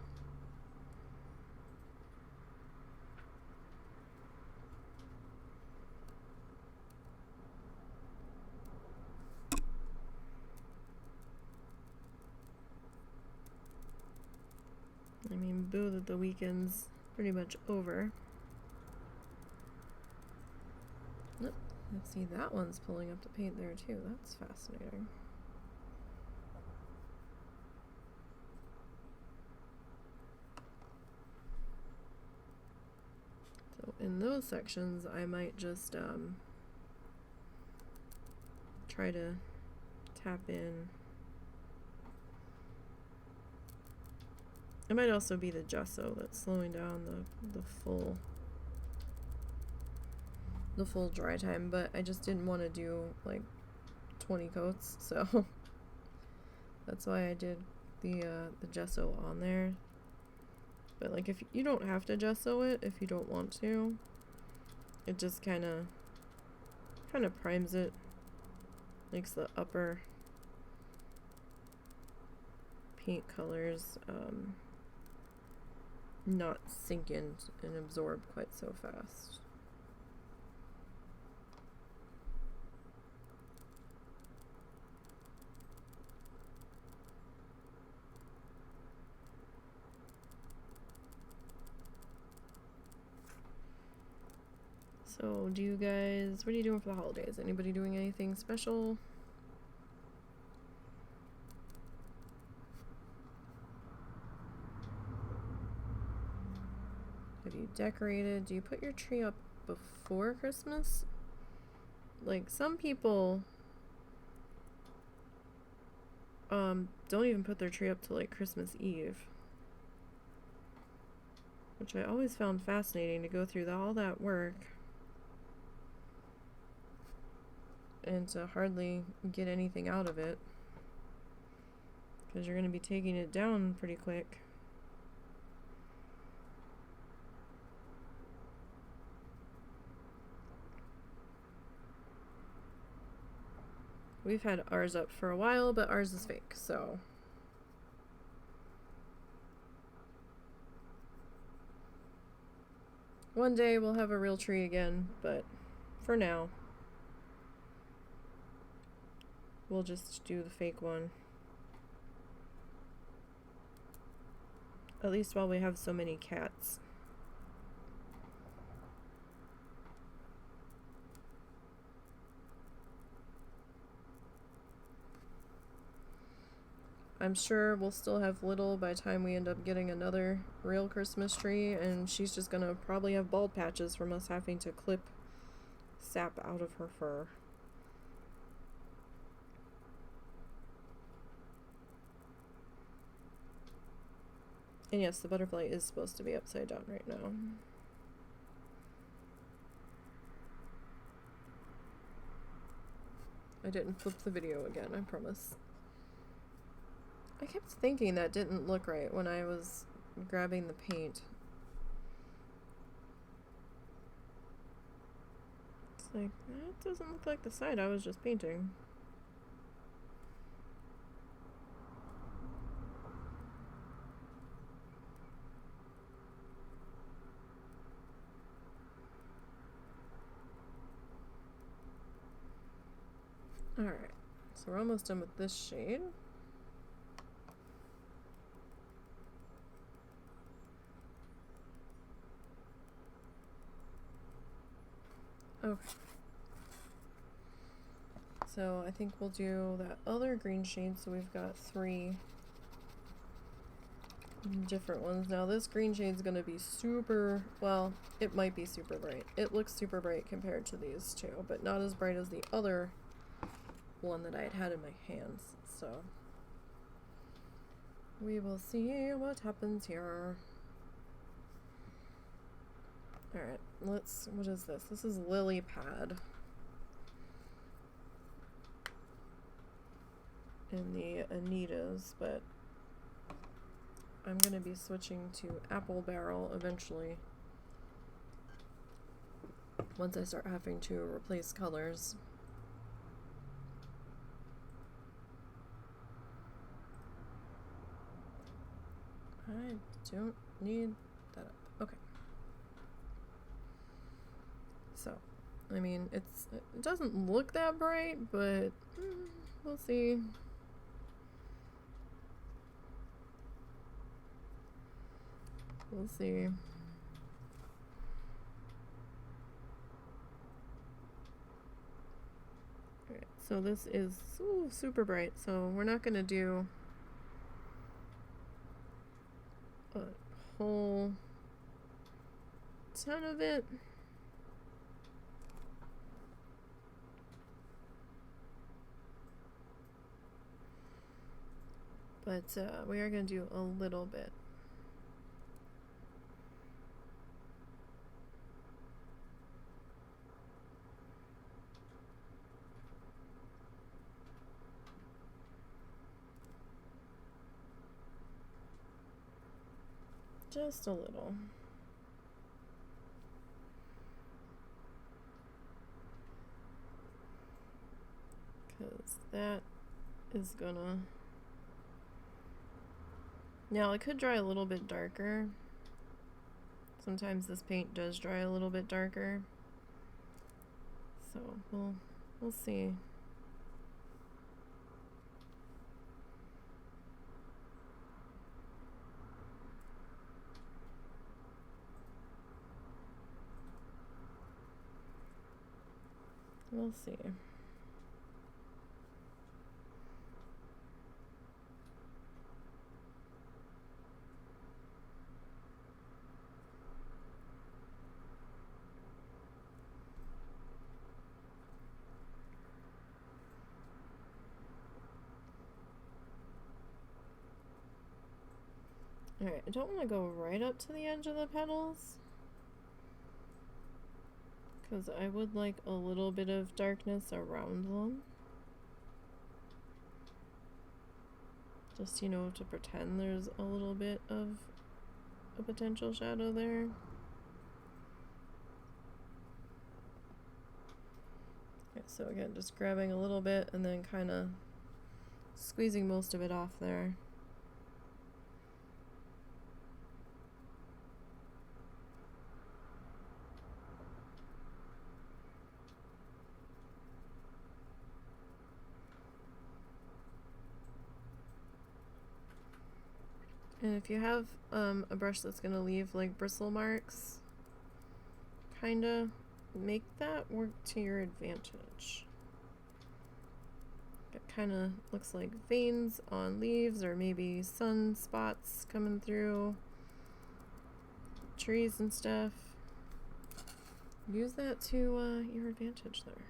I mean, boo that the weekend's pretty much over. Yep. Let's see, that one's pulling up the paint there too. That's fascinating. So in those sections, I might just try to tap in. It might also be the gesso that's slowing down the full dry time, but I just didn't want to do like 20 coats, so that's why I did the gesso on there. But like, if you don't have to gesso it if you don't want to, it just kind of primes it, makes the upper paint colors not sink in and absorb quite so fast. So, do you guys, what are you doing for the holidays? Anybody doing anything special? Have you decorated? Do you put your tree up before Christmas? Like, some people don't even put their tree up till like Christmas Eve, which I always found fascinating, to go through all that work and to hardly get anything out of it, because you're going to be taking it down pretty quick. We've had ours up for a while, but ours is fake, so one day we'll have a real tree again, but for now we'll just do the fake one. At least while we have so many cats. I'm sure we'll still have little by the time we end up getting another real Christmas tree, and she's just gonna probably have bald patches from us having to clip sap out of her fur. And yes, the butterfly is supposed to be upside down right now. I didn't flip the video again, I promise. I kept thinking that didn't look right when I was grabbing the paint. It's like, that doesn't look like the side I was just painting. Alright, so we're almost done with this shade. Okay. So I think we'll do that other green shade, so we've got 3 different ones. Now this green shade's gonna be super, well, it might be super bright. It looks super bright compared to these two, but not as bright as the other one that I had in my hands, so we will see what happens here. Alright, what is this? This is Lily Pad. In the Anitas, but I'm gonna be switching to Apple Barrel eventually. Once I start having to replace colors. I don't need that up. Okay. So, I mean, it doesn't look that bright, but we'll see. We'll see. Alright, so this is super bright, so we're not gonna do a whole ton of it. But we are going to do a little bit. Just a little. Because that is gonna... Now, it could dry a little bit darker. Sometimes this paint does dry a little bit darker. So, we'll see. We'll see. Alright, I don't want to go right up to the edge of the petals, because I would like a little bit of darkness around them. Just, you know, to pretend there's a little bit of a potential shadow there. Okay, so again, just grabbing a little bit and then kind of squeezing most of it off there. And if you have a brush that's going to leave like bristle marks, kind of make that work to your advantage. It kind of looks like veins on leaves, or maybe sun spots coming through trees and stuff. Use that to your advantage there.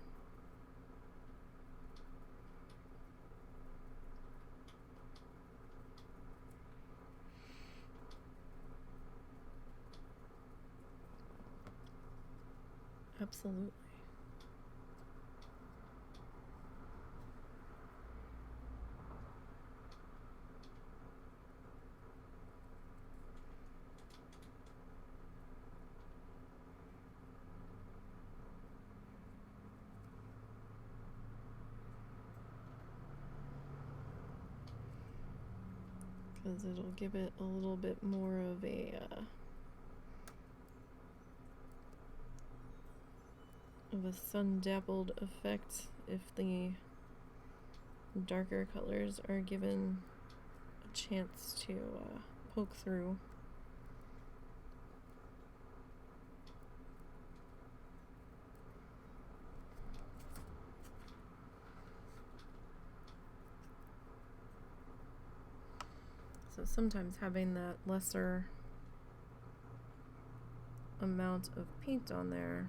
Absolutely. Because it'll give it a little bit more of a sun-dappled effect if the darker colors are given a chance to poke through. So sometimes having that lesser amount of paint on there,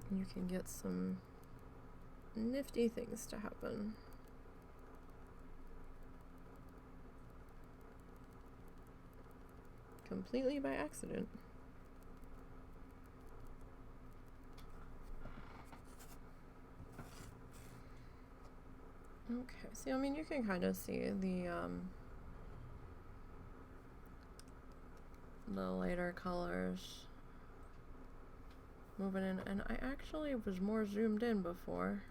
you can get some nifty things to happen. completely by accident. Okay, see, I mean, you can kind of see the lighter colors moving in, and I actually was more zoomed in before.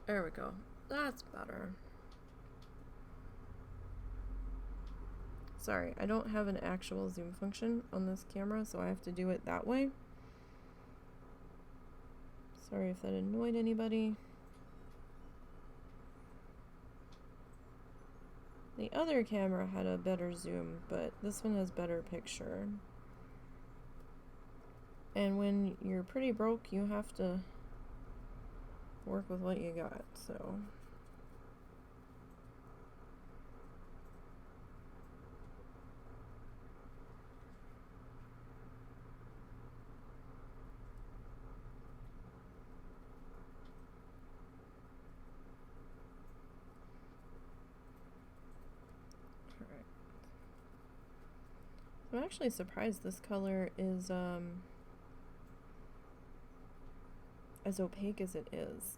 There we go. That's better. Sorry, I don't have an actual zoom function on this camera, so I have to do it that way. Sorry if that annoyed anybody. The other camera had a better zoom, but this one has better picture. And when you're pretty broke, you have to work with what you got, so. Alright. I'm actually surprised this color is as opaque as it is.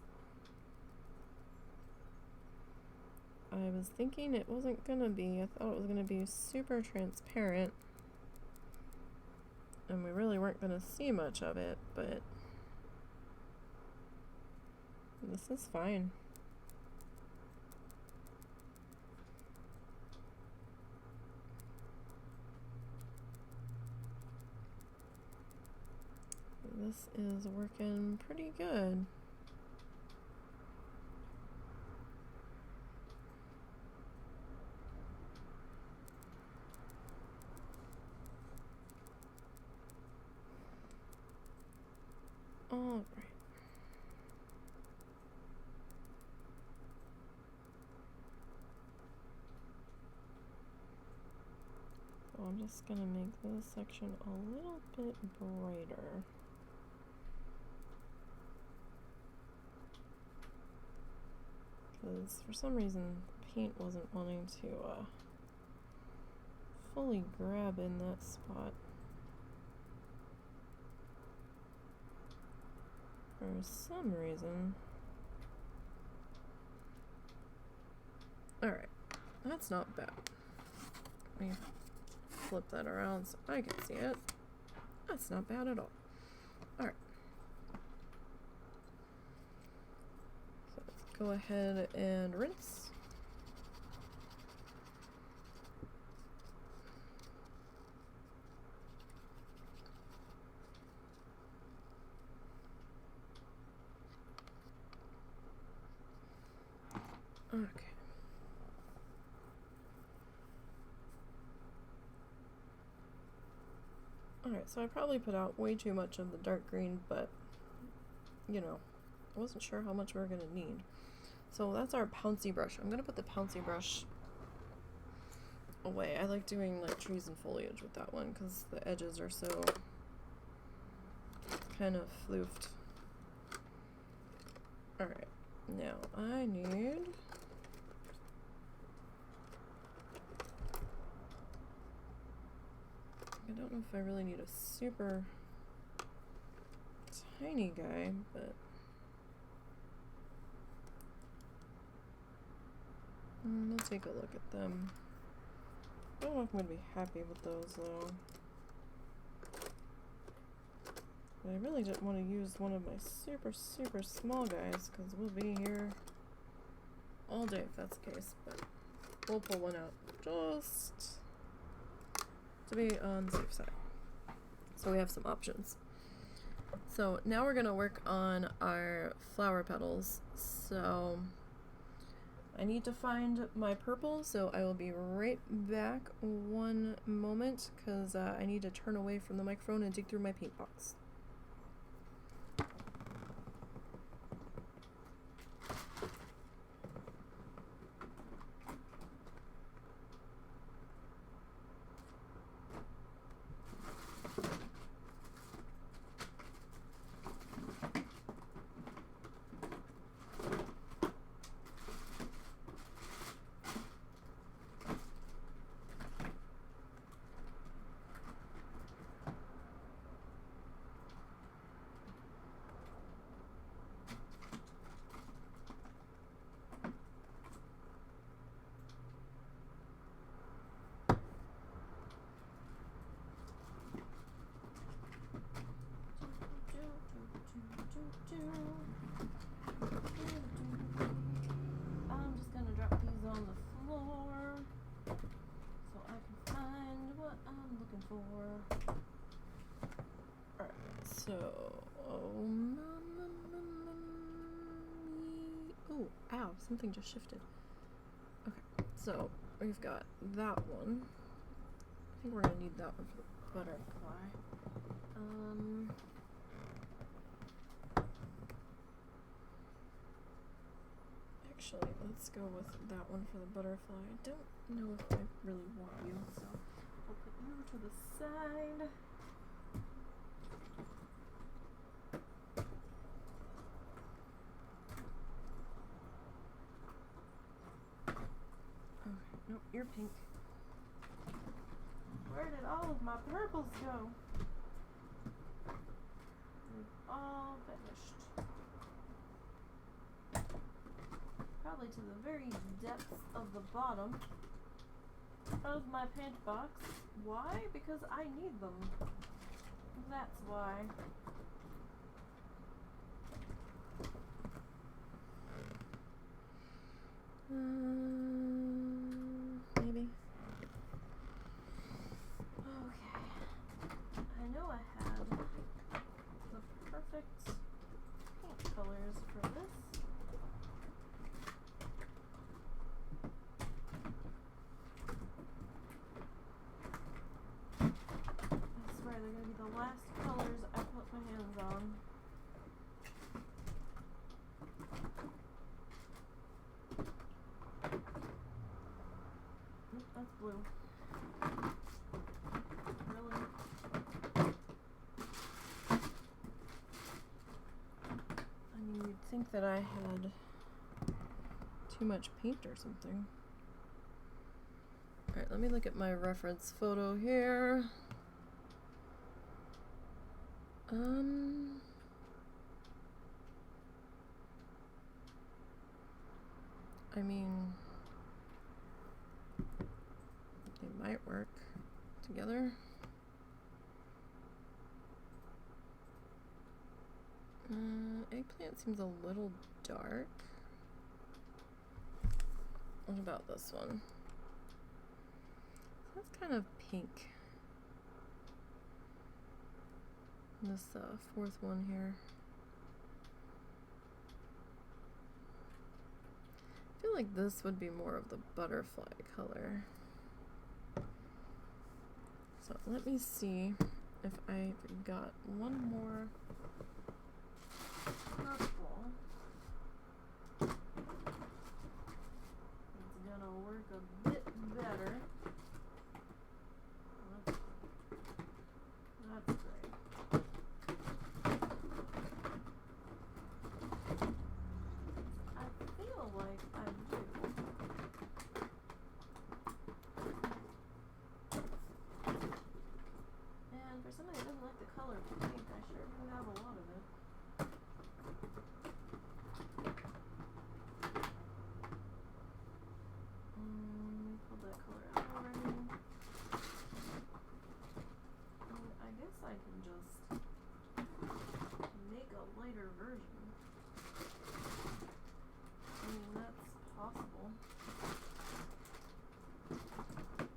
I was thinking it wasn't gonna be. I thought it was gonna be super transparent, and we really weren't gonna see much of it, but this is fine. This is working pretty good. All right. So I'm just gonna make this section a little bit brighter. Because for some reason paint wasn't wanting to fully grab in that spot. For some reason. Alright, that's not bad. Let me flip that around so I can see it. That's not bad at all. Alright. So let's go ahead and rinse. Okay. Alright, so I probably put out way too much of the dark green, but, you know, I wasn't sure how much we were going to need. So that's our pouncy brush. I'm going to put the pouncy brush away. I like doing like trees and foliage with that one because the edges are so kind of floofed. Alright, now I need... I don't know if I really need a super tiny guy, but we'll take a look at them. I don't know if I'm going to be happy with those though. But I really didn't want to use one of my super small guys because we'll be here all day if that's the case, but we'll pull one out just to be on the safe side. So we have some options. So now we're gonna work on our flower petals. So I need to find my purple, so I will be right back one moment because I need to turn away from the microphone and dig through my paint box. for. Alright, so. Oh, ow, something just shifted. Okay, so we've got that one. I think we're gonna need that one for the butterfly. Actually, let's go with that one for the butterfly. I don't know if I really want you, so I'll put you to the side. Okay, nope, you're pink. Where did all of my purples go? They've all vanished. Probably to the very depths of the bottom of my paint box. Why? Because I need them. That's why. Maybe. Okay. I know I had the perfect paint colors for this. I swear they're gonna be the last colors I put my hands on. Nope, that's blue. Really? I mean, you'd think that I had too much paint or something. Alright, let me look at my reference photo here. I mean, they might work together. Eggplant seems a little dark. What about this one? That's kind of pink. This fourth one here. I feel like this would be more of the butterfly color. So let me see if I've got one more purple. It's gonna work a bit better. That's great. I feel like I do. And for somebody who doesn't like the color of paint, I sure do have a lot of it. Pulled that color out already. I guess I can just make a lighter version. I mean, that's possible.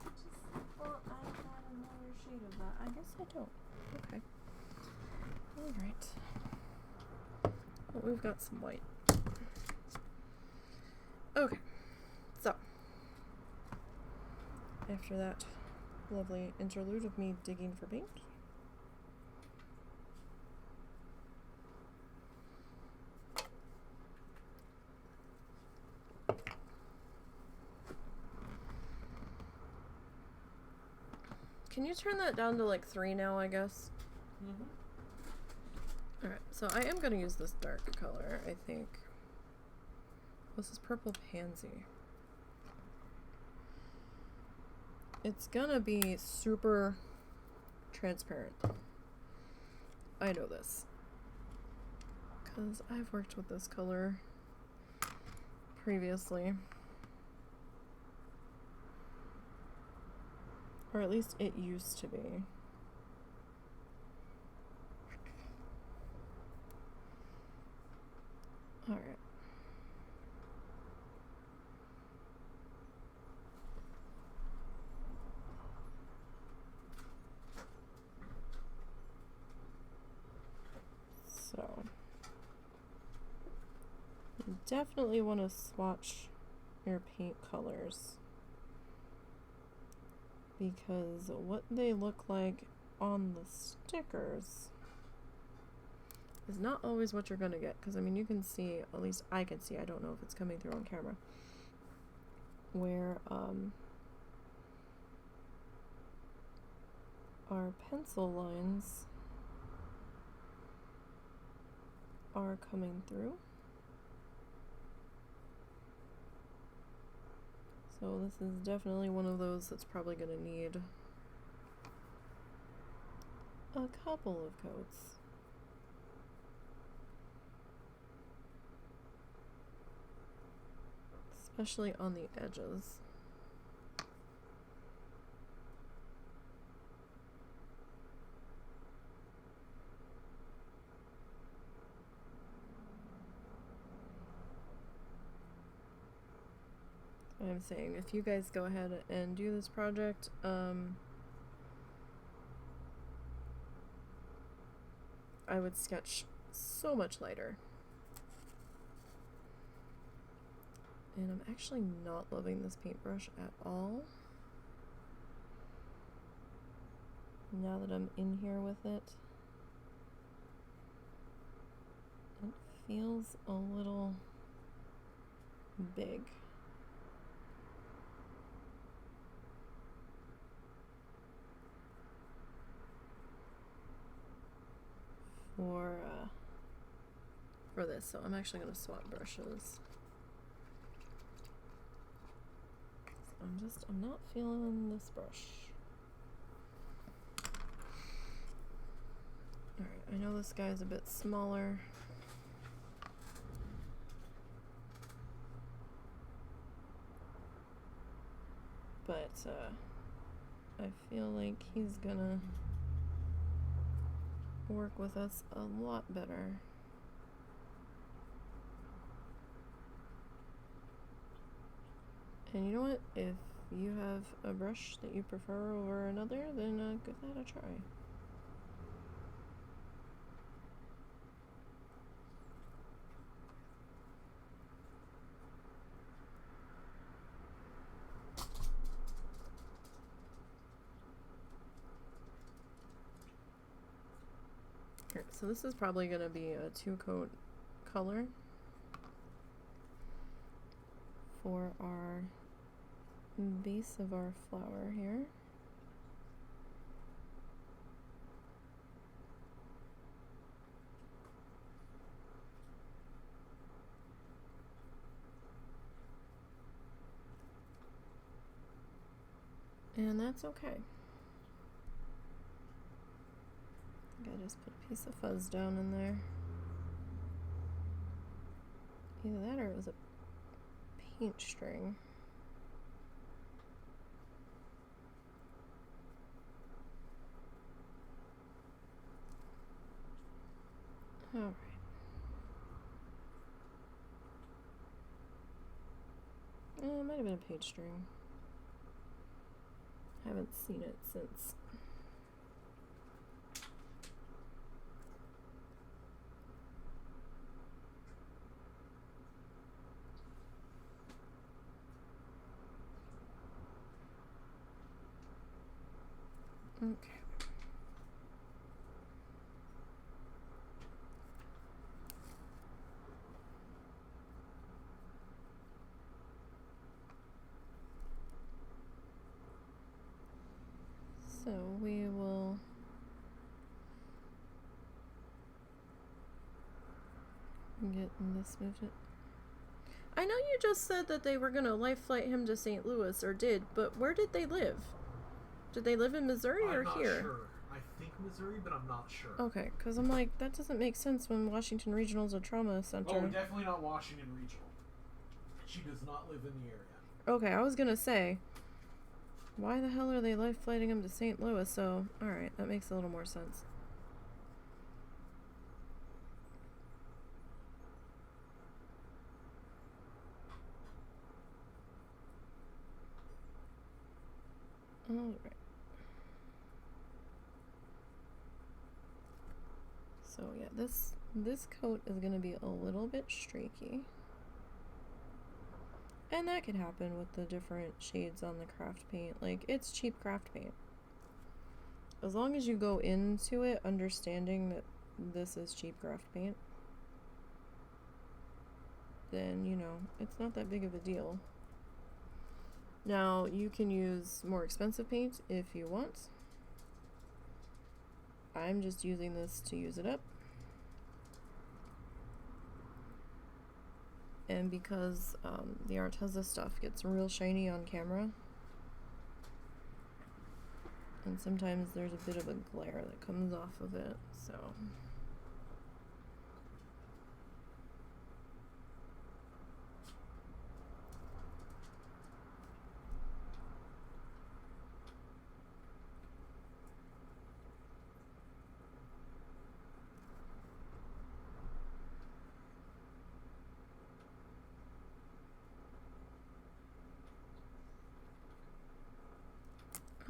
Just thought I had another shade of that. I guess I don't. Okay. Alright. Well, we've got some white. Okay. So, after that lovely interlude of me digging for paint, can you turn that down to like 3 now, I guess? Mm-hmm. Alright, so I am going to use this dark color, I think. This is Purple Pansy. It's gonna be super transparent. I know this, because I've worked with this color previously. Or at least it used to be. Alright. definitely want to swatch your paint colors, because what they look like on the stickers is not always what you're gonna get. Because I mean, you can see, at least I can see, I don't know if it's coming through on camera, where our pencil lines are coming through. So this is definitely one of those that's probably going to need a couple of coats. Especially on the edges. I'm saying, if you guys go ahead and do this project, I would sketch so much lighter. And I'm actually not loving this paintbrush at all. Now that I'm in here with it, it feels a little big. For this, so I'm actually going to swap brushes. I'm not feeling this brush. Alright, I know this guy's a bit smaller. But, I feel like he's gonna work with us a lot better. And you know what? If you have a brush that you prefer over another, then give that a try. Alright, so this is probably going to be a 2-coat color for our base of our flower here. And that's okay. I think I just put a piece of fuzz down in there. Either that or it was a paint string. Alright. It might have been a page string. I haven't seen it since. Okay. So we will get this moved. I know you just said that they were gonna life flight him to St. Louis, or did, but where did they live? Did they live in Missouri or here? I'm not sure. I think Missouri, but I'm not sure. Okay, because I'm like, that doesn't make sense when Washington Regional's a trauma center. Oh, definitely not Washington Regional. She does not live in the area. Okay, I was gonna say, why the hell are they life flighting him to St. Louis? So, alright, that makes a little more sense. Alright. So yeah, this coat is gonna be a little bit streaky. And that could happen with the different shades on the craft paint. Like, it's cheap craft paint. As long as you go into it understanding that this is cheap craft paint, then, you know, it's not that big of a deal. Now, you can use more expensive paint if you want. I'm just using this to use it up. And because the Arteza stuff gets real shiny on camera, and sometimes there's a bit of a glare that comes off of it, so.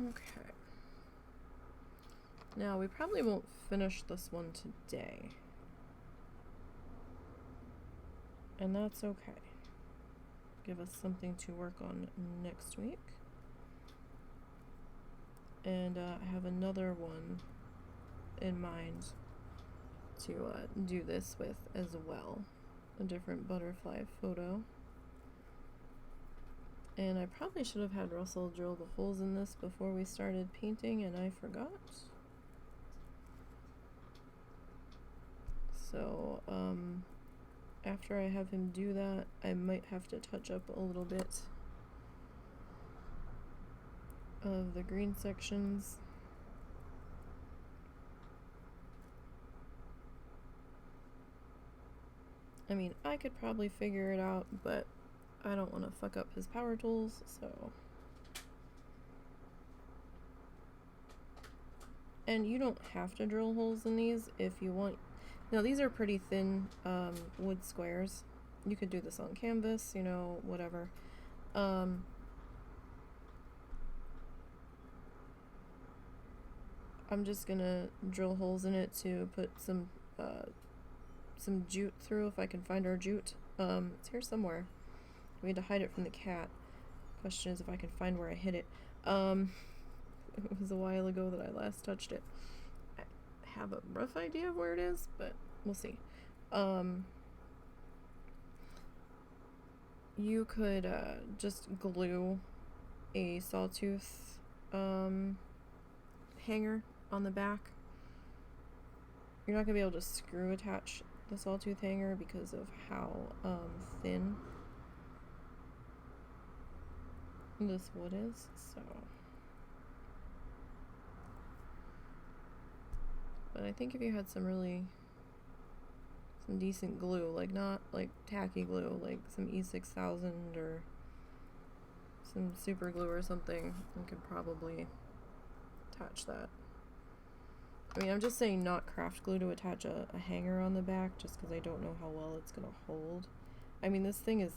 Okay. Now, we probably won't finish this one today. And that's okay. Give us something to work on next week. And I have another one in mind to do this with as well. A different butterfly photo. And I probably should have had Russell drill the holes in this before we started painting, and I forgot. So, after I have him do that, I might have to touch up a little bit of the green sections. I mean, I could probably figure it out, but I don't want to fuck up his power tools, so. And you don't have to drill holes in these if you want. Now, these are pretty thin wood squares. You could do this on canvas, you know, whatever. I'm just gonna drill holes in it to put some jute through, if I can find our jute. It's here somewhere. We had to hide it from the cat. Question is if I can find where I hid it. It was a while ago that I last touched it. I have a rough idea of where it is, but we'll see. You could just glue a sawtooth hanger on the back. You're not gonna be able to screw attach the sawtooth hanger because of how thin this wood is, so. But I think if you had some decent glue, like not like tacky glue, like some E6000 or some super glue or something, you could probably attach that. I mean, I'm just saying not craft glue to attach a hanger on the back, just because I don't know how well it's gonna hold. I mean, this thing is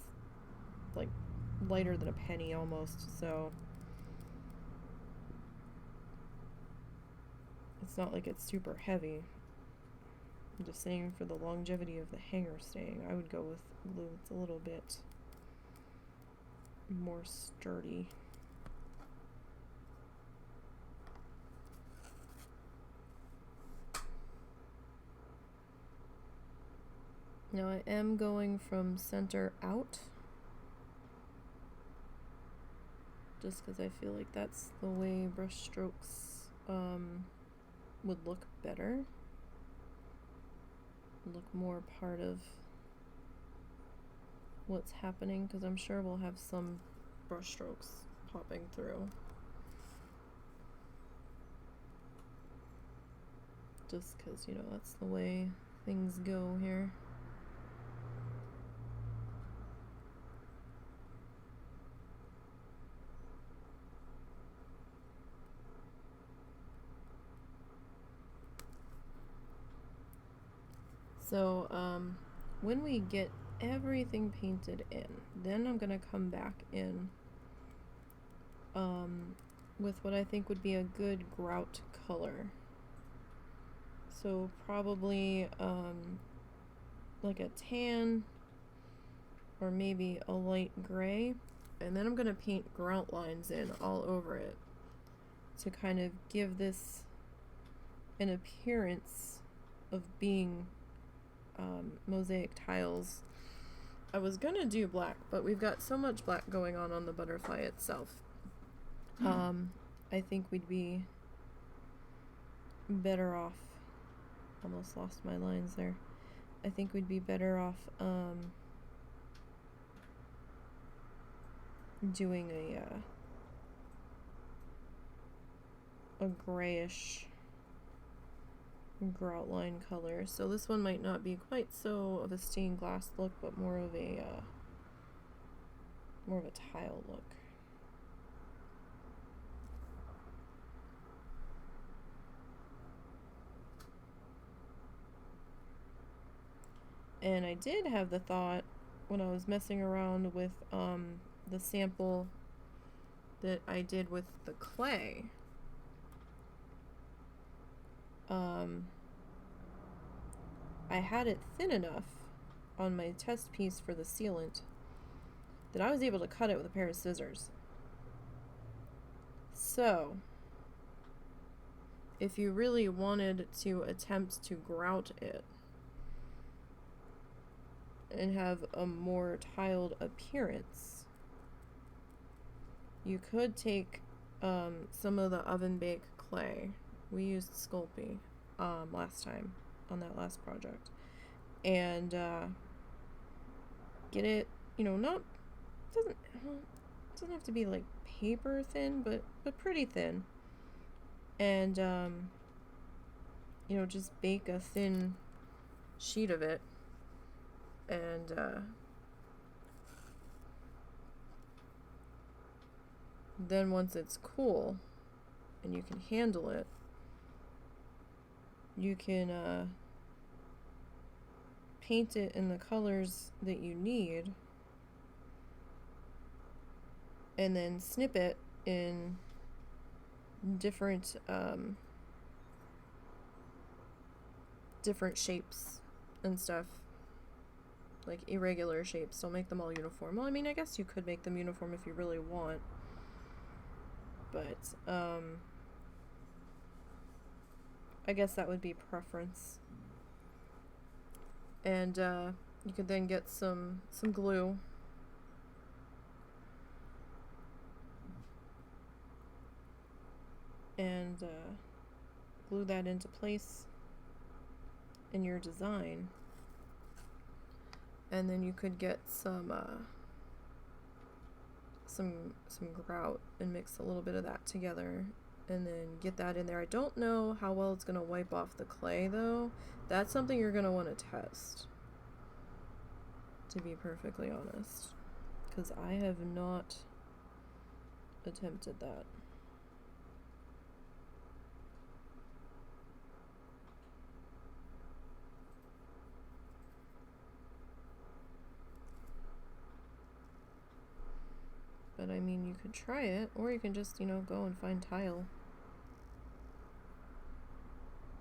like lighter than a penny almost, so it's not like it's super heavy. I'm just saying for the longevity of the hanger staying, I would go with glue. It's a little bit more sturdy. Now I am going from center out, just because I feel like that's the way brush strokes would look better. Look more part of what's happening, because I'm sure we'll have some brush strokes popping through. Just because, you know, that's the way things go here. So, when we get everything painted in, then I'm gonna come back in with what I think would be a good grout color. So probably like a tan or maybe a light gray. And then I'm going to paint grout lines in all over it to kind of give this an appearance of being mosaic tiles. I was going to do black, but we've got so much black going on the butterfly itself. I think we'd be better off, almost lost my lines there. I think we'd be better off doing a grayish grout line color. So this one might not be quite so of a stained glass look, but more of a tile look. And I did have the thought when I was messing around with the sample that I did with the clay. I had it thin enough on my test piece for the sealant that I was able to cut it with a pair of scissors. So, if you really wanted to attempt to grout it and have a more tiled appearance, you could take some of the oven bake clay. We used Sculpey last time on that last project, and get it, you know, doesn't have to be like paper thin, but pretty thin, and you know, just bake a thin sheet of it, and then once it's cool and you can handle it, you can paint it in the colors that you need, and then snip it in different different shapes and stuff, like irregular shapes. Don't make them all uniform. Well, I mean, I guess you could make them uniform if you really want, but I guess that would be preference. And you could then get some glue and glue that into place in your design. And then you could get some grout and mix a little bit of that together and then get that in there. I don't know how well it's going to wipe off the clay though. That's something you're going to want to test, to be perfectly honest, because I have not attempted that. But I mean, you could try it, or you can just, you know, go and find tile.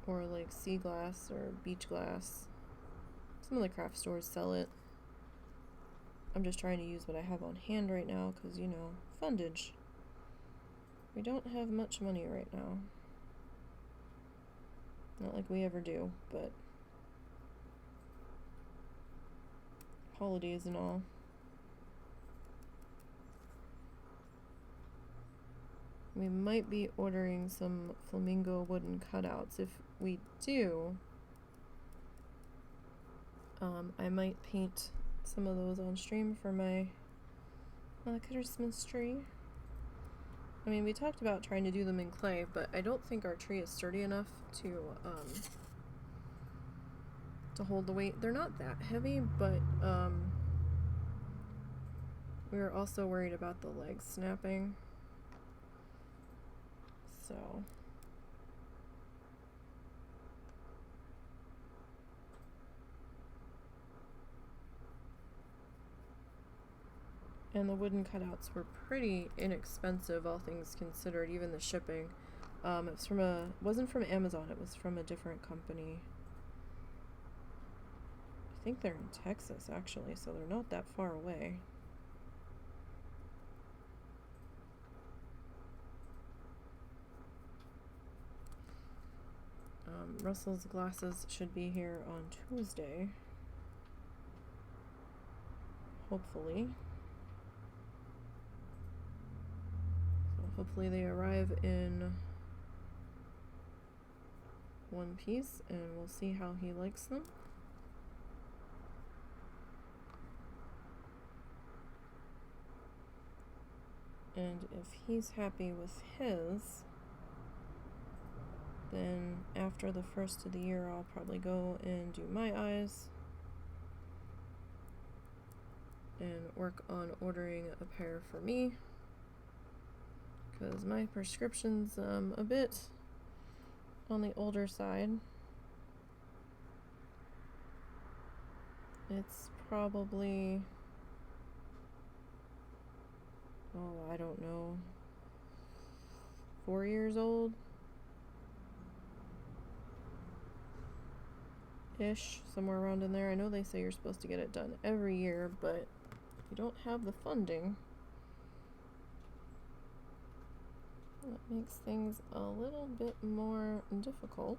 Or like sea glass or beach glass. Some of the craft stores sell it. I'm just trying to use what I have on hand right now because, you know, fundage. We don't have much money right now. Not like we ever do, but holidays and all. We might be ordering some flamingo wooden cutouts. If we do, I might paint some of those on stream for my Christmas tree. I mean, we talked about trying to do them in clay, but I don't think our tree is sturdy enough to hold the weight. They're not that heavy, but we were also worried about the legs snapping. So and the wooden cutouts were pretty inexpensive, all things considered, even the shipping. It's wasn't from Amazon, it was from a different company. I think they're in Texas, actually, so they're not that far away. Russell's glasses should be here on Tuesday. Hopefully. So hopefully they arrive in one piece, and we'll see how he likes them. And if he's happy with his, then after the first of the year, I'll probably go and do my eyes and work on ordering a pair for me, because my prescription's a bit on the older side. It's probably, oh, I don't know, 4 years old ish, somewhere around in there. I know they say you're supposed to get it done every year, but you don't have the funding. That makes things a little bit more difficult.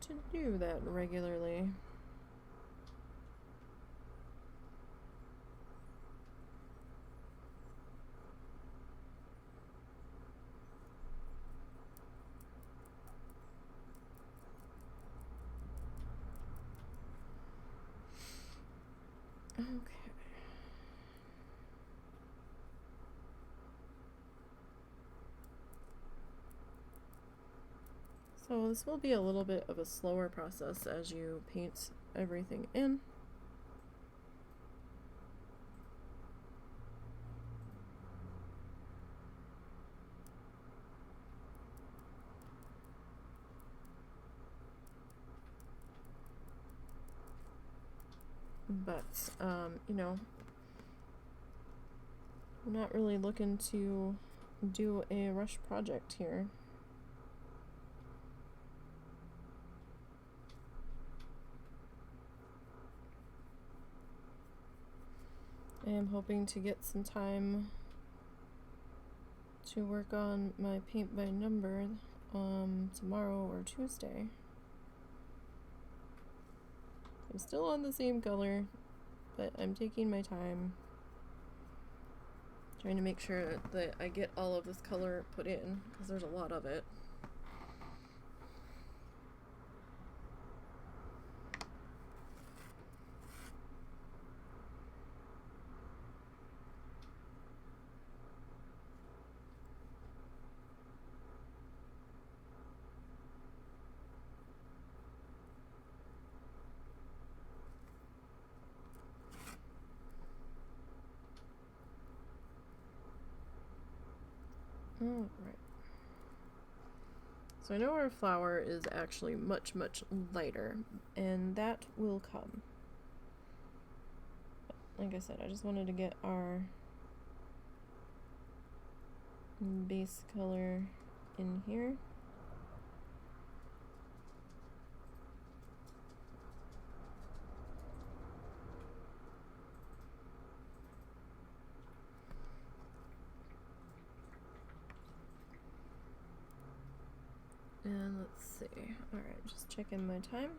To do that regularly. Okay. So this will be a little bit of a slower process as you paint everything in. But, you know, I'm not really looking to do a rush project here. I am hoping to get some time to work on my paint by number tomorrow or Tuesday. I'm still on the same color, but I'm taking my time, trying to make sure that I get all of this color put in, because there's a lot of it. Alright. So I know our flower is actually much, much lighter, and that will come. But like I said, I just wanted to get our base color in here. And let's see. Alright, just checking my time.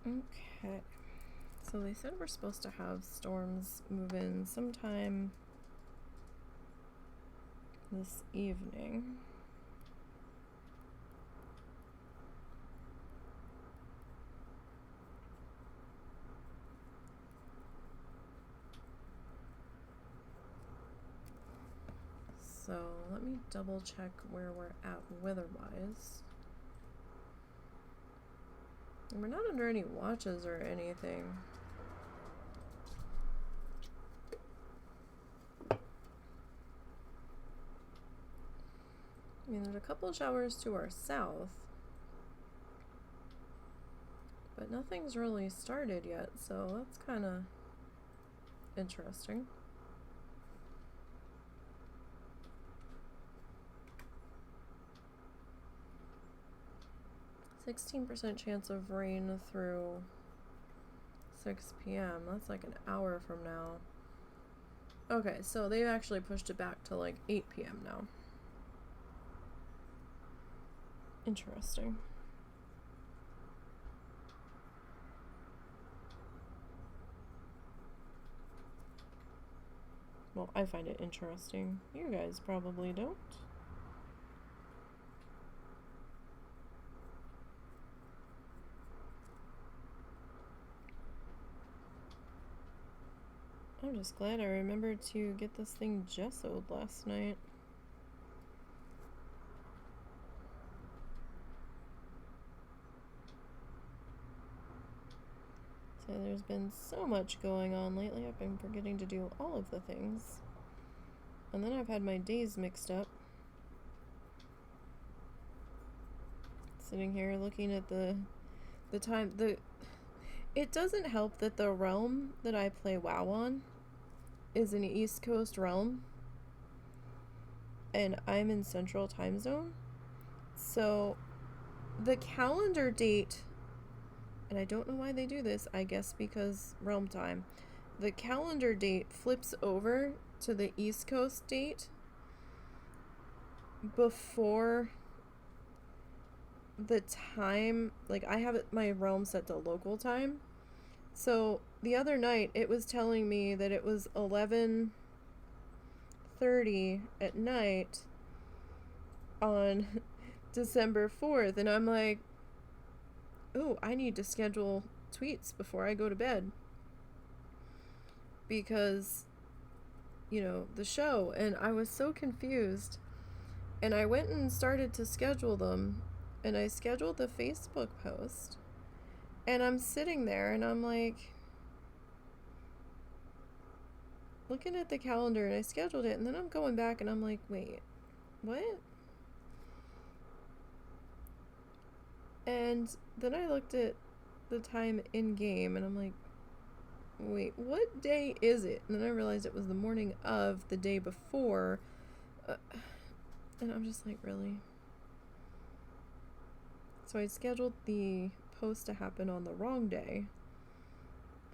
Okay. So they said we're supposed to have storms move in sometime this evening. So let me double check where we're at weather-wise. And we're not under any watches or anything. mean, there's a couple of showers to our south, but nothing's really started yet, so that's kind of interesting. %16% chance of rain through 6 p.m. That's like an hour from now. Okay, so they've actually pushed it back to like 8 p.m. now. Interesting. Well, I find it interesting. You guys probably don't. I'm just glad I remembered to get this thing gessoed last night. So there's been so much going on lately, I've been forgetting to do all of the things. And then I've had my days mixed up. Sitting here looking at the time. It doesn't help that the realm that I play WoW on is an East Coast realm, and I'm in Central Time Zone. So the calendar date, and I don't know why they do this, I guess because realm time, the calendar date flips over to the East Coast date before the time, like I have my realm set to local time. So the other night it was telling me that it was 11:30 at night on December 4th, and I'm like, oh, I need to schedule tweets before I go to bed because, you know, the show. And I was so confused, and I went and started to schedule them, and I scheduled the Facebook post, and I'm sitting there and I'm like looking at the calendar, and I scheduled it, and then I'm going back and I'm like, wait, what? And then I looked at the time in game and I'm like, wait, what day is it? And then I realized it was the morning of the day before, and I'm just like, really? So I scheduled the post to happen on the wrong day,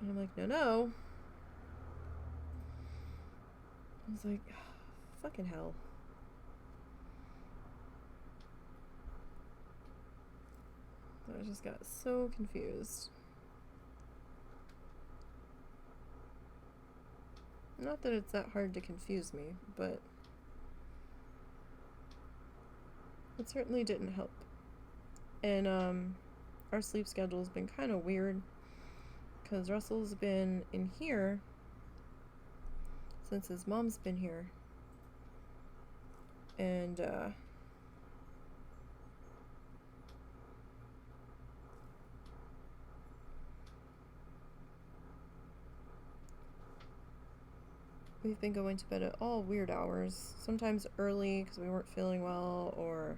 and I'm like, no. I was like, fucking hell. I just got so confused. Not that it's that hard to confuse me, but it certainly didn't help. And our sleep schedule's been kind of weird because Russell's been in here since his mom's been here, and we've been going to bed at all weird hours, sometimes early because we weren't feeling well, or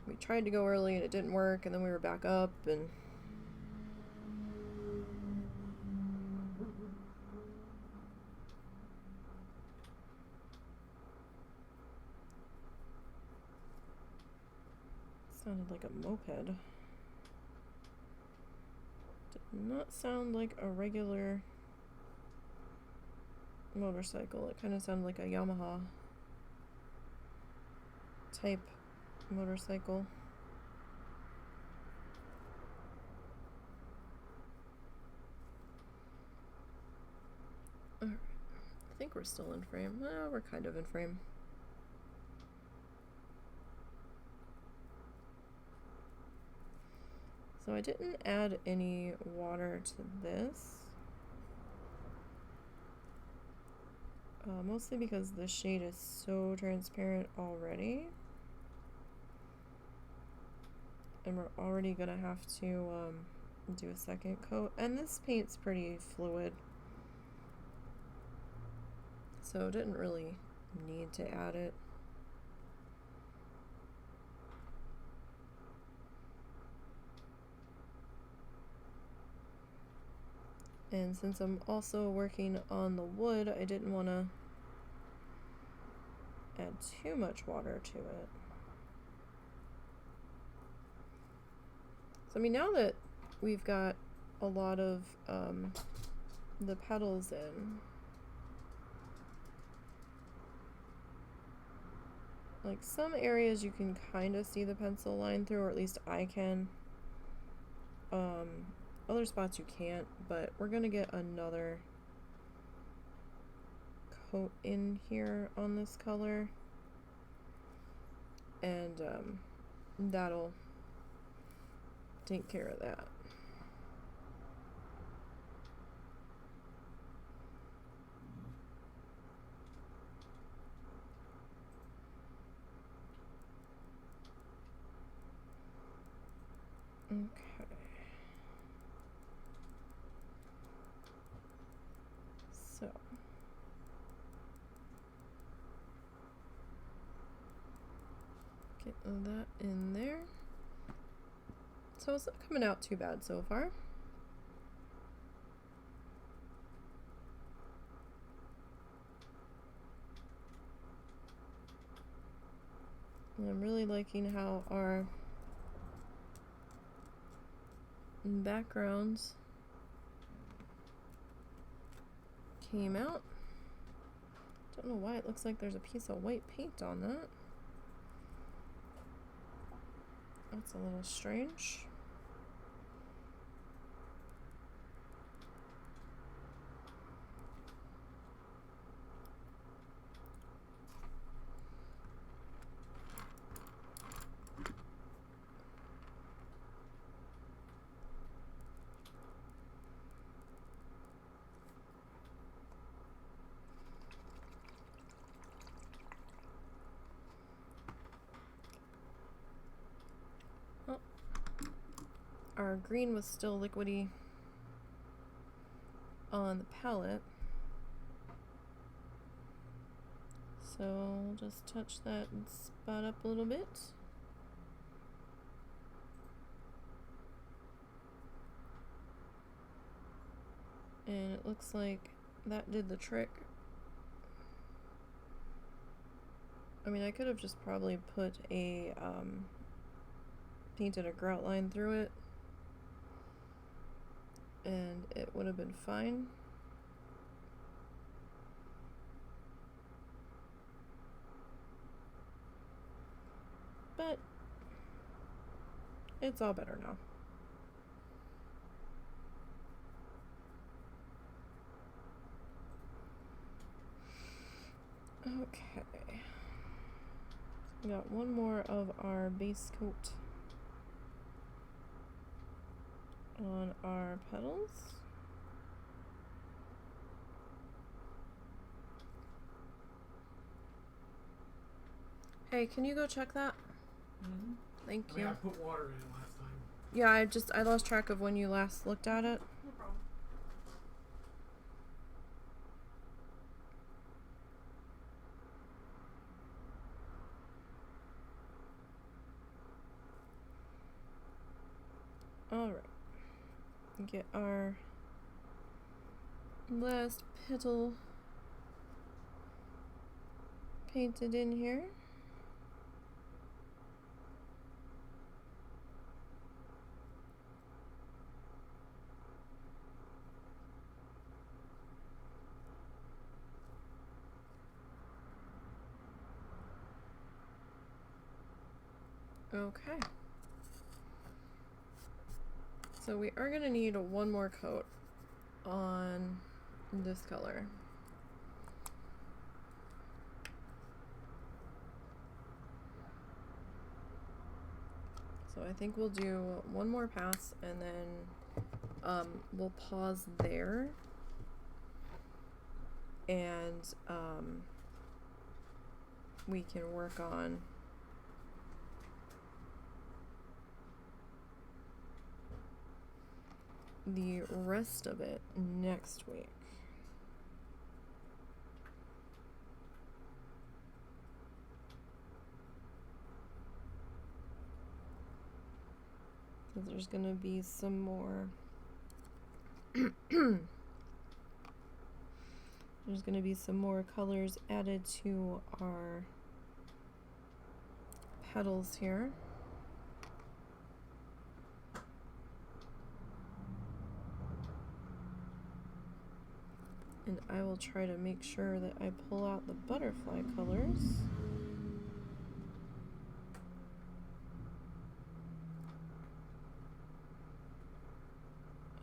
we tried to go early and it didn't work, and then we were back up, and sounded like a moped. Did not sound like a regular motorcycle. It kind of sounded like a Yamaha type motorcycle. Alright, I think we're still in frame. Well, we're kind of in frame. So I didn't add any water to this. Mostly because the shade is so transparent already. And we're already gonna have to do a second coat. And this paint's pretty fluid, so didn't really need to add it. And since I'm also working on the wood, I didn't want to add too much water to it. So I mean, now that we've got a lot of the petals in, like some areas you can kind of see the pencil line through, or at least I can. Other spots you can't, but we're gonna get another coat in here on this color, and that'll take care of that. Okay. So get that in there. So it's not coming out too bad so far. And I'm really liking how our backgrounds came out. Don't know why it looks like there's a piece of white paint on that. That's a little strange. Our green was still liquidy on the palette, so we'll just touch that spot up a little bit. And it looks like that did the trick. I mean, I could have just probably put a painted a grout line through it, and it would have been fine. But it's all better now. Okay. We got one more of our base coat on our petals. Hey, can you go check that? Mm-hmm. Thank I mean, you. I put water in it last time. Yeah, I lost track of when you last looked at it. No problem. Alright. Get our last petal painted in here. Okay. So we are gonna need one more coat on this color. So I think we'll do one more pass and then we'll pause there and we can work on the rest of it next week. There's gonna be some more There's going to be some more colors added to our petals here. And I will try to make sure that I pull out the butterfly colors.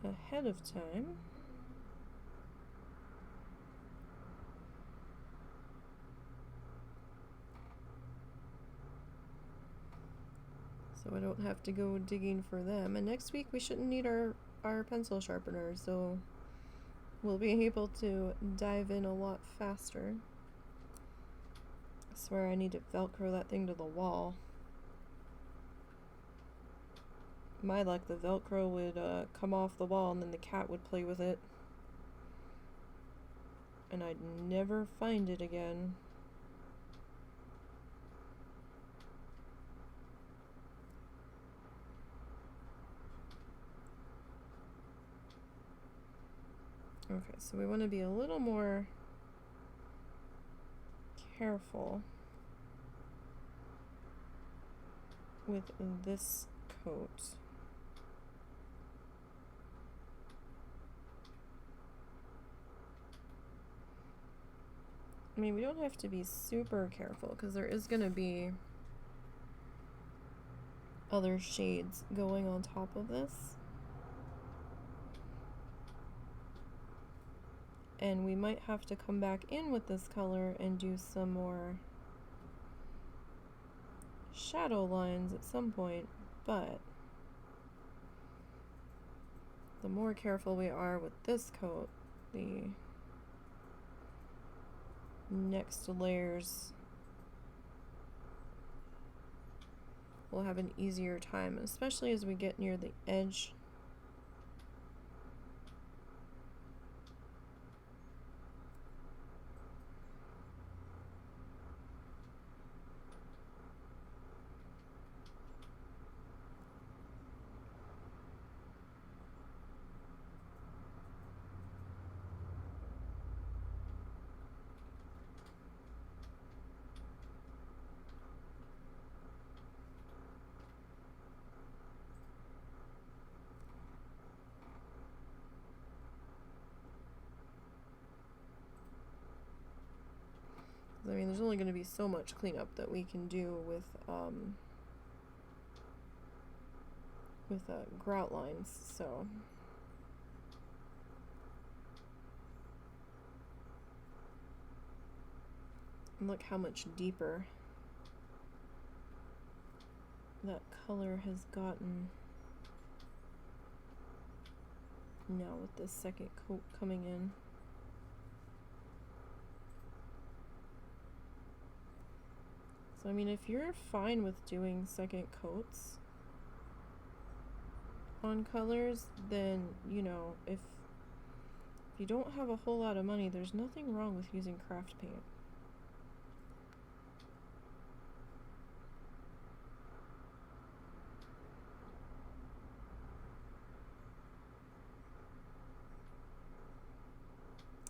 Ahead of time. So I don't have to go digging for them. And next week we shouldn't need our pencil sharpener, so we'll be able to dive in a lot faster. I swear I need to Velcro that thing to the wall. My luck, the Velcro would come off the wall and then the cat would play with it. And I'd never find it again. Okay, so we want to be a little more careful with this coat. I mean, we don't have to be super careful because there is going to be other shades going on top of this. And we might have to come back in with this color and do some more shadow lines at some point, but the more careful we are with this coat, the next layers will have an easier time, especially as we get near the edge. I mean, there's only going to be so much cleanup that we can do with grout lines, so. And look how much deeper that color has gotten now with this second coat coming in. So, I mean, if you're fine with doing second coats on colors, then, you know, if you don't have a whole lot of money, there's nothing wrong with using craft paint.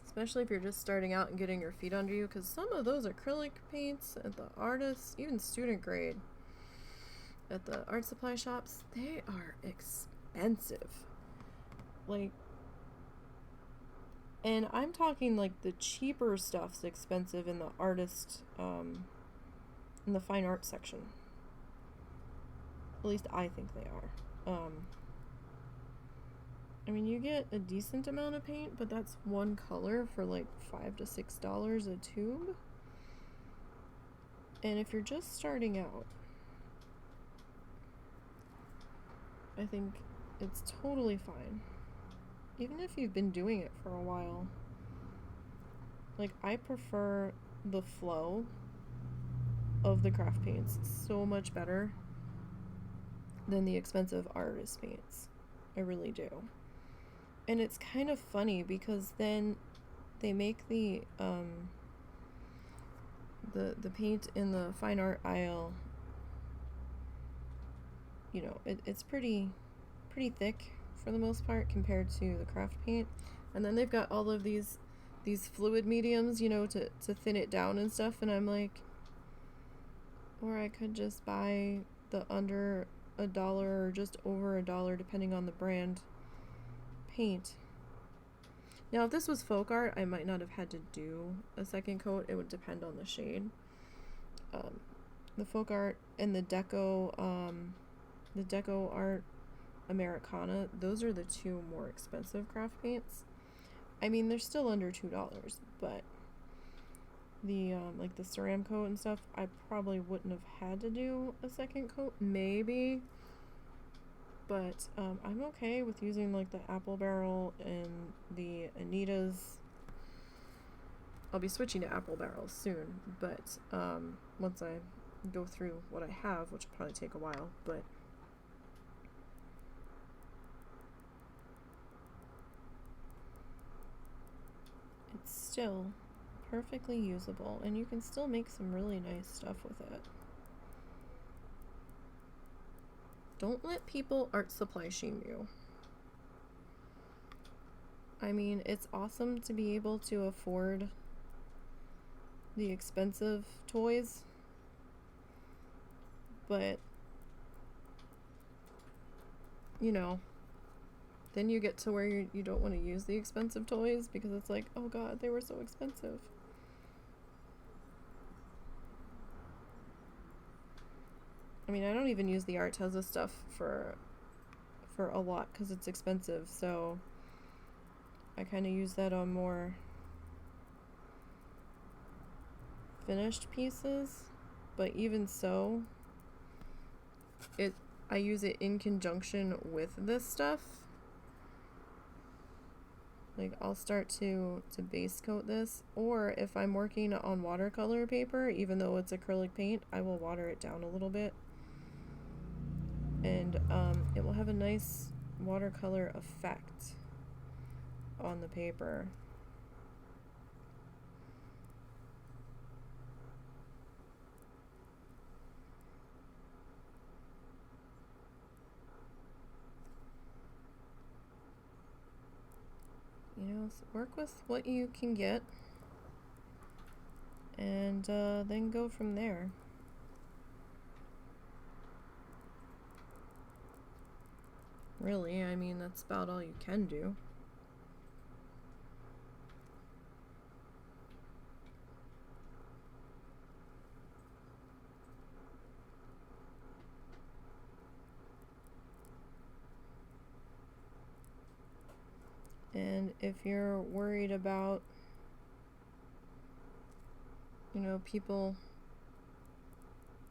Especially if you're just starting out and getting your feet under you, because some of those acrylic paints at the artists, even student grade, at the art supply shops, they are expensive. Like, and I'm talking like the cheaper stuff's expensive in the artist, in the fine art section. At least I think they are. I mean, you get a decent amount of paint, but that's one color for like $5 to $6 a tube. And if you're just starting out, I think it's totally fine. Even if you've been doing it for a while. Like, I prefer the flow of the craft paints so much better than the expensive artist paints. I really do. And it's kind of funny because then they make the paint in the fine art aisle, you know, it's pretty thick for the most part compared to the craft paint. And then they've got all of these these fluid mediums, you know, to thin it down and stuff, and I'm like, or I could just buy the under $1 or just over $1, depending on the brand, paint. Now, if this was folk art, I might not have had to do a second coat. It would depend on the shade. The folk art and the deco art Americana, those are the two more expensive craft paints. I mean, they're still under $2, but the like the Ceram coat and stuff, I probably wouldn't have had to do a second coat, maybe. But I'm okay with using like the Apple Barrel and the Anita's. I'll be switching to Apple Barrels soon, but once I go through what I have, which will probably take a while, but it's still perfectly usable, and you can still make some really nice stuff with it. Don't let people art supply shame you. I mean, it's awesome to be able to afford the expensive toys, but you know, then you get to where you don't want to use the expensive toys because it's like, oh god, they were so expensive. I mean, I don't even use the Arteza stuff for a lot because it's expensive, so I kind of use that on more finished pieces, but even so, I use it in conjunction with this stuff. Like, I'll start to base coat this, or if I'm working on watercolor paper, even though it's acrylic paint, I will water it down a little bit, and it will have a nice watercolor effect on the paper. You know, so work with what you can get, and then go from there. Really, I mean, that's about all you can do. And if you're worried about, you know, people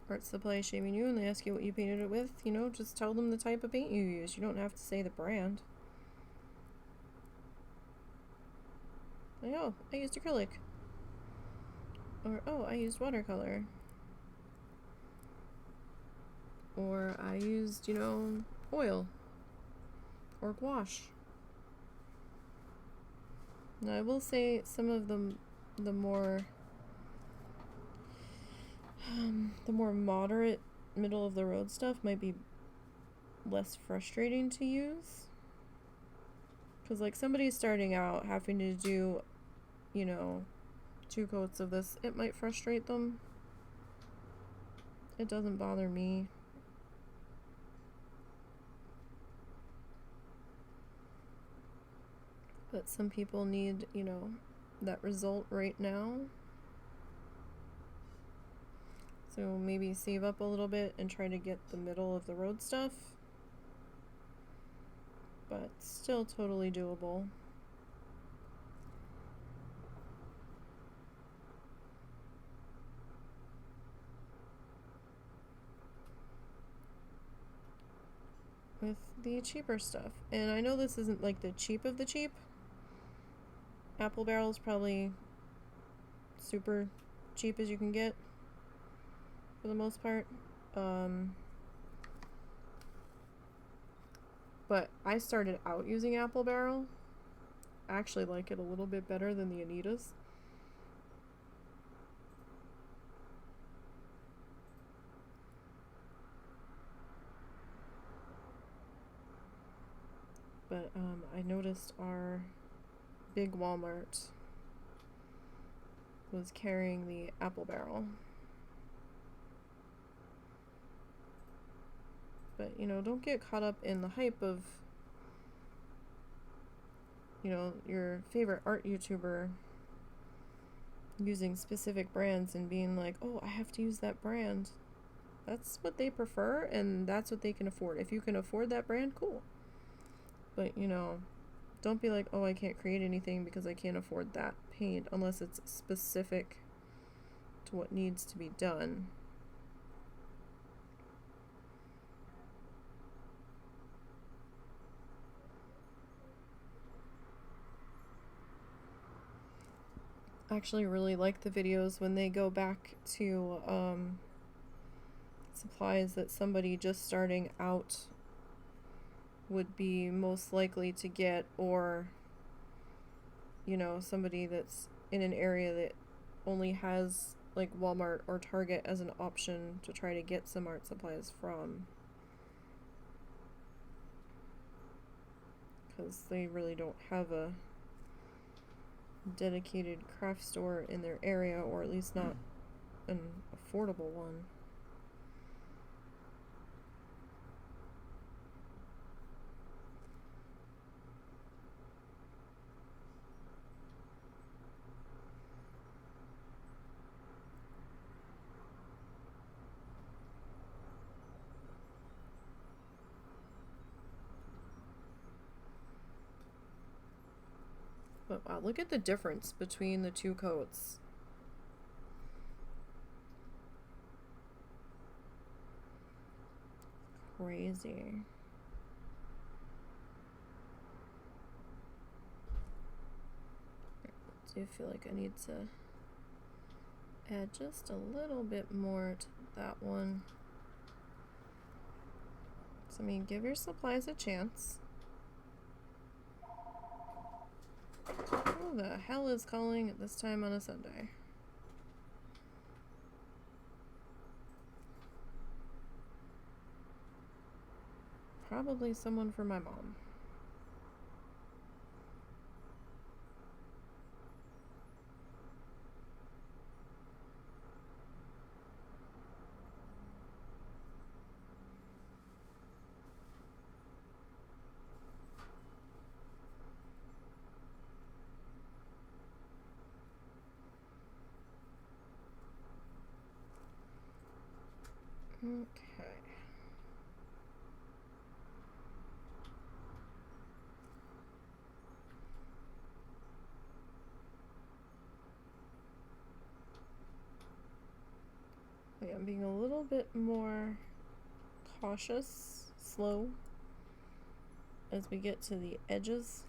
art supply shaming you and they ask you what you painted it with, you know, just tell them the type of paint you use. You don't have to say the brand. Like, oh, I used acrylic. Or, oh, I used watercolor. Or I used, you know, oil. Or gouache. Now, I will say some of the more moderate, middle of the road stuff might be less frustrating to use. Because, like, somebody starting out having to do, you know, 2 coats of this, it might frustrate them. It doesn't bother me. But some people need, you know, that result right now. So maybe save up a little bit and try to get the middle of the road stuff. But still totally doable. With the cheaper stuff. And I know this isn't like the cheap of the cheap. Apple Barrel is probably super cheap as you can get for the most part. But I started out using Apple Barrel. I actually like it a little bit better than the Anita's. But I noticed our big Walmart was carrying the apple barrel. But, you know, don't get caught up in the hype of, you know, your favorite art YouTuber using specific brands and being like, oh, I have to use that brand. That's what they prefer, and that's what they can afford. If you can afford that brand, cool. But, you know, don't be like, oh, I can't create anything because I can't afford that paint unless it's specific to what needs to be done. I actually really like the videos when they go back to supplies that somebody just starting out would be most likely to get, or, you know, somebody that's in an area that only has like Walmart or Target as an option to try to get some art supplies from, because they really don't have a dedicated craft store in their area, or at least not an affordable one. But wow, look at the difference between the two coats. Crazy. I do feel like I need to add just a little bit more to that one. So, I mean, give your supplies a chance. Who the hell is calling at this time on a Sunday? Probably someone for my mom. Okay. Okay, I'm being a little bit more cautious, slow, as we get to the edges.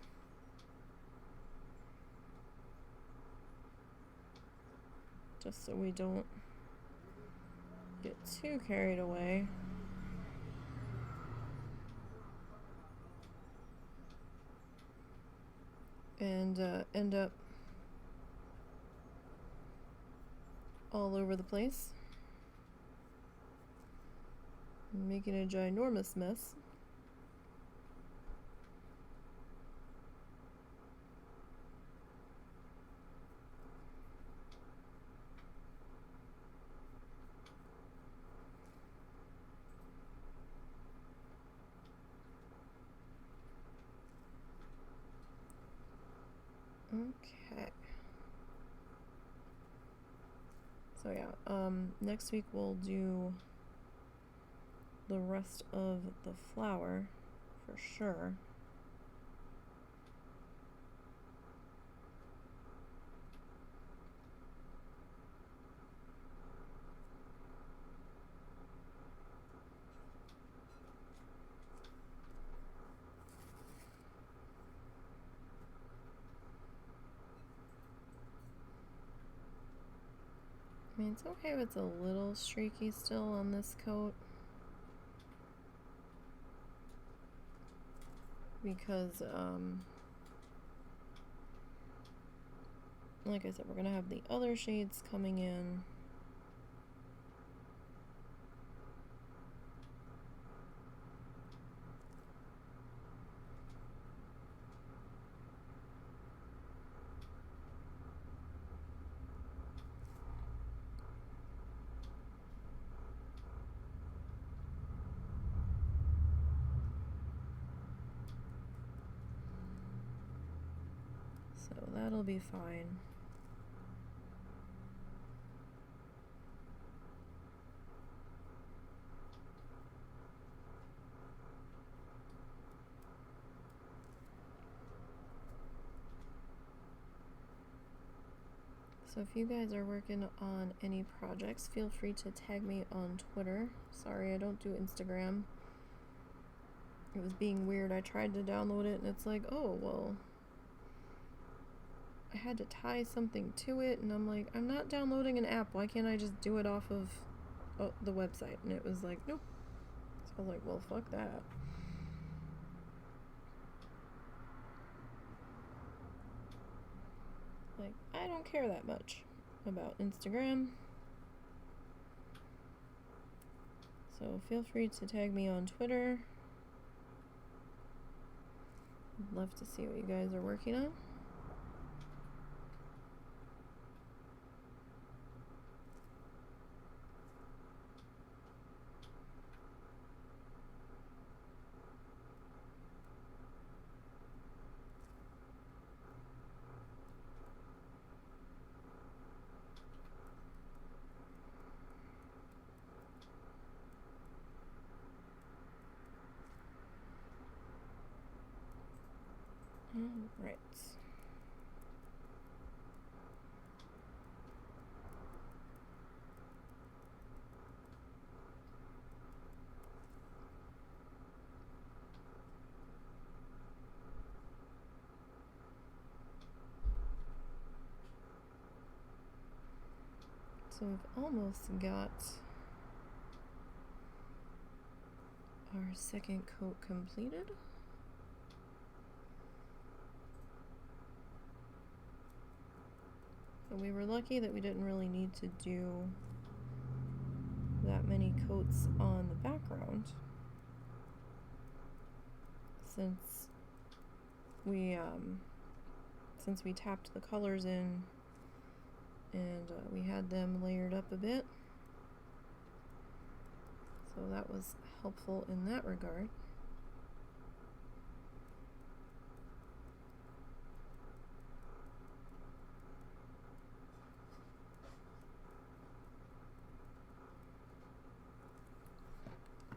Just so we don't get too carried away. And end up all over the place, making a ginormous mess. Okay. So yeah, next week we'll do the rest of the flower for sure. I mean, it's okay if it's a little streaky still on this coat, because like I said, we're gonna have the other shades coming in. So that'll be fine. So if you guys are working on any projects, feel free to tag me on Twitter. Sorry, I don't do Instagram. It was being weird. I tried to download it and it's like, oh, well, I had to tie something to it, and I'm like, I'm not downloading an app. Why can't I just do it off of the website? And it was like, nope. So I was like, well, fuck that. Like, I don't care that much about Instagram. So feel free to tag me on Twitter. I'd love to see what you guys are working on. Right. So we've almost got our second coat completed. So we were lucky that we didn't really need to do that many coats on the background, since we tapped the colors in and we had them layered up a bit. So that was helpful in that regard.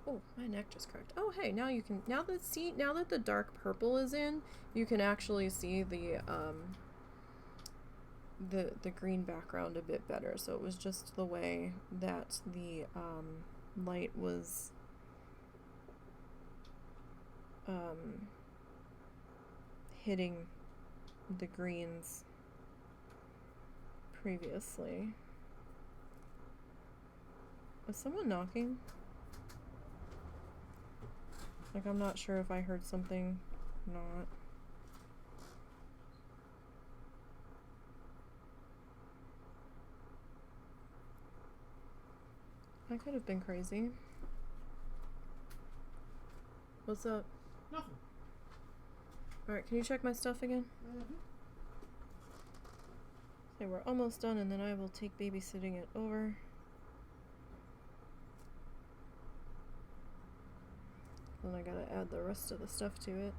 Oh, my neck just cracked. Oh, hey, now you can, now that the dark purple is in, you can actually see the green background a bit better. So it was just the way that the light was hitting the greens previously. Was someone knocking? Like, I'm not sure if I heard something or not. I could have been crazy. What's up? Nothing. Alright, can you check my stuff again? Mm-hmm. Okay, we're almost done, and then I will take babysitting it over. Then I gotta add the rest of the stuff to it.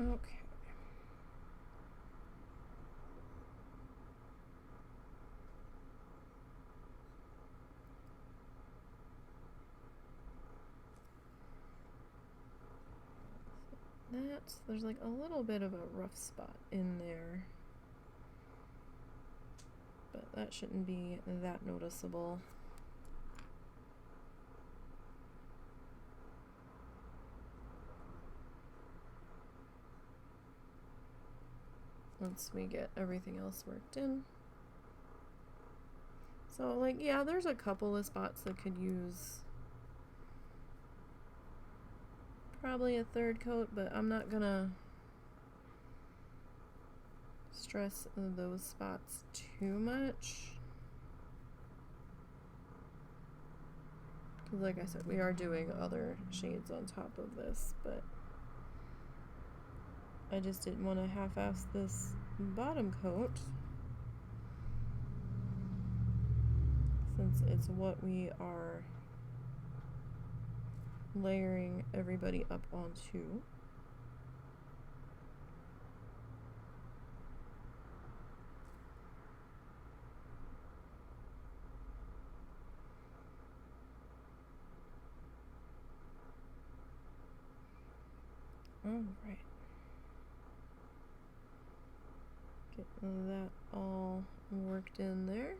Okay. There's like a little bit of a rough spot in there, but that shouldn't be that noticeable. Once we get everything else worked in. So, like, yeah, there's a couple of spots that could use probably a third coat, but I'm not gonna stress those spots too much. Because, like I said, we are doing other shades on top of this, but I just didn't want to half-ass this bottom coat, since it's what we are layering everybody up onto. All right. Get that all worked in there.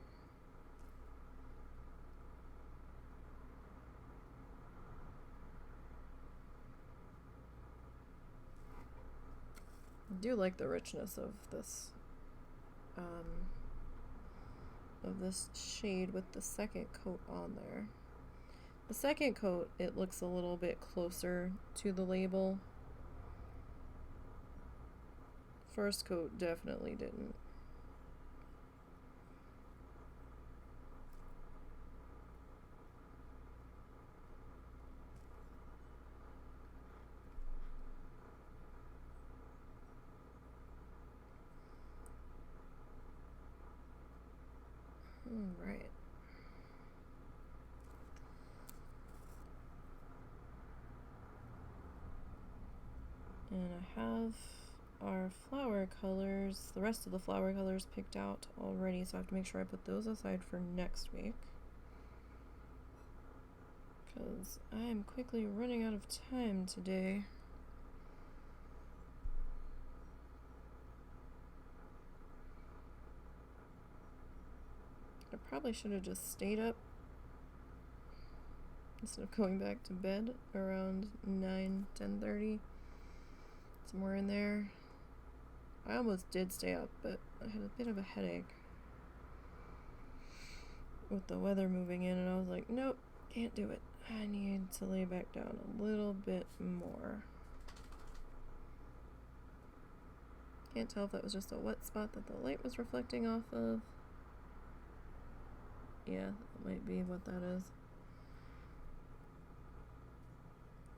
I do like the richness of this shade with the second coat on there. The second coat, it looks a little bit closer to the label. First coat definitely didn't. All right. And I have our flower colors, the rest of the flower colors picked out already, so I have to make sure I put those aside for next week. Because I am quickly running out of time today. I probably should have just stayed up instead of going back to bed around 10:30, somewhere in there. I almost did stay up, but I had a bit of a headache with the weather moving in, and I was like, nope, can't do it. I need to lay back down a little bit more. Can't tell if that was just a wet spot that the light was reflecting off of. Yeah, that might be what that is.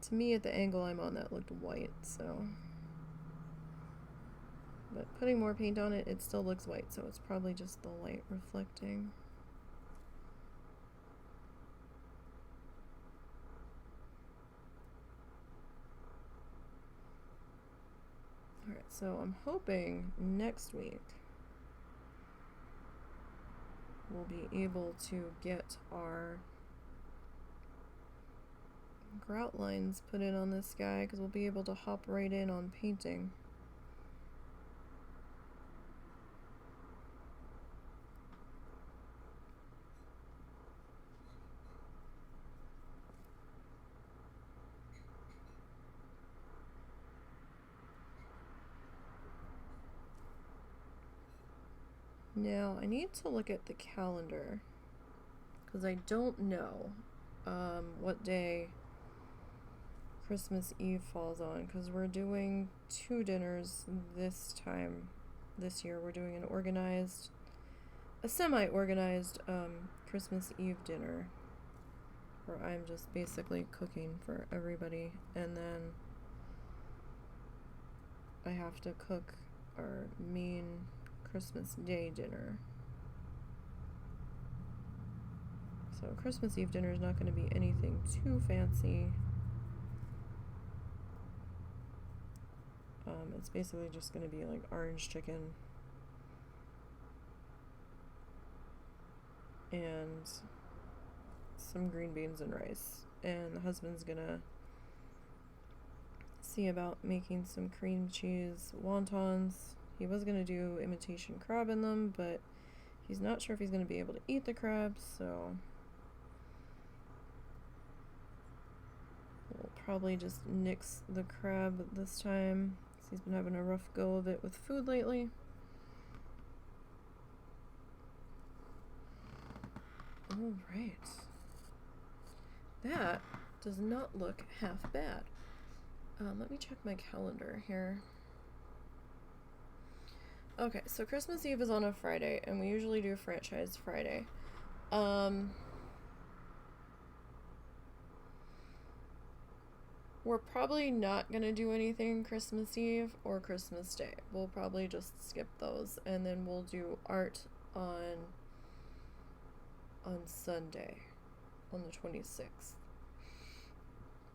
To me, at the angle I'm on, that looked white, so. But putting more paint on it, it still looks white, so it's probably just the light reflecting. Alright, so I'm hoping next week we'll be able to get our grout lines put in on this guy, because we'll be able to hop right in on painting. Now, I need to look at the calendar, because I don't know what day Christmas Eve falls on, because we're doing 2 dinners this year. We're doing a semi-organized Christmas Eve dinner, where I'm just basically cooking for everybody, and then I have to cook our main Christmas Day dinner. So Christmas Eve dinner is not going to be anything too fancy. It's basically just going to be like orange chicken and some green beans and rice. And the husband's gonna see about making some cream cheese wontons. He was gonna do imitation crab in them, but he's not sure if he's gonna be able to eat the crabs, so we'll probably just nix the crab this time. He's been having a rough go of it with food lately. All right. That does not look half bad. Let me check my calendar here. Okay, so Christmas Eve is on a Friday, and we usually do Franchise Friday. We're probably not gonna do anything Christmas Eve or Christmas Day. We'll probably just skip those, and then we'll do art on Sunday, on the 26th.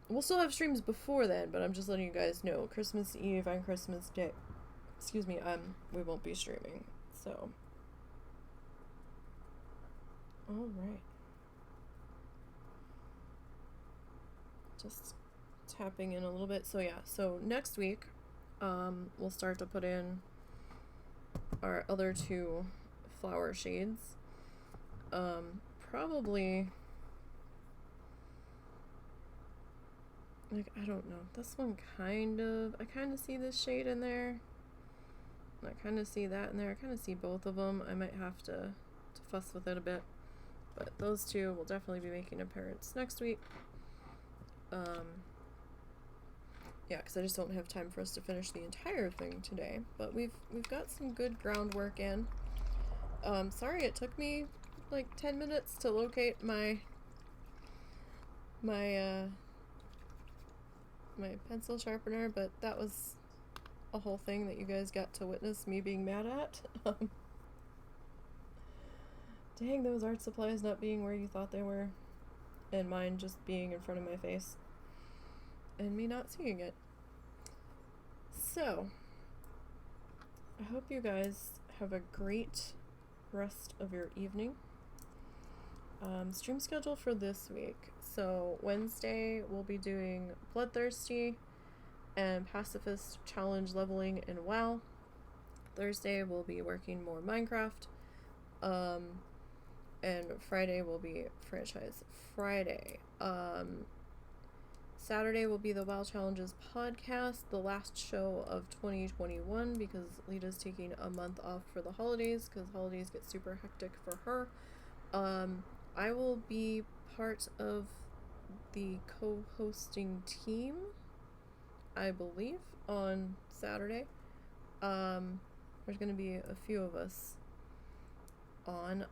we'll still have streams before then, but I'm just letting you guys know Christmas Eve and Christmas Day, excuse me, we won't be streaming. So, all right. Just tapping in a little bit. So yeah, so next week, we'll start to put in our other two flower shades. Probably, like, I don't know. This one I kind of see this shade in there. And I kind of see that in there. I kind of see both of them. I might have to fuss with it a bit. But those two will definitely be making an appearance next week. Yeah, because I just don't have time for us to finish the entire thing today. But we've got some good groundwork in. Sorry it took me like 10 minutes to locate my pencil sharpener, but that was a whole thing that you guys got to witness me being mad at. Dang, those art supplies not being where you thought they were, and mine just being in front of my face and me not seeing it. So I hope you guys have a great rest of your evening. Stream schedule for this week. So Wednesday we'll be doing Bloodthirsty and Pacifist Challenge leveling in WoW. Thursday we'll be working more Minecraft. And Friday will be Franchise Friday. Saturday will be the WoW Challenges podcast, the last show of 2021, because Lita's taking a month off for the holidays, because holidays get super hectic for her. I will be part of the co-hosting team, I believe, on Saturday. There's going to be a few of us on.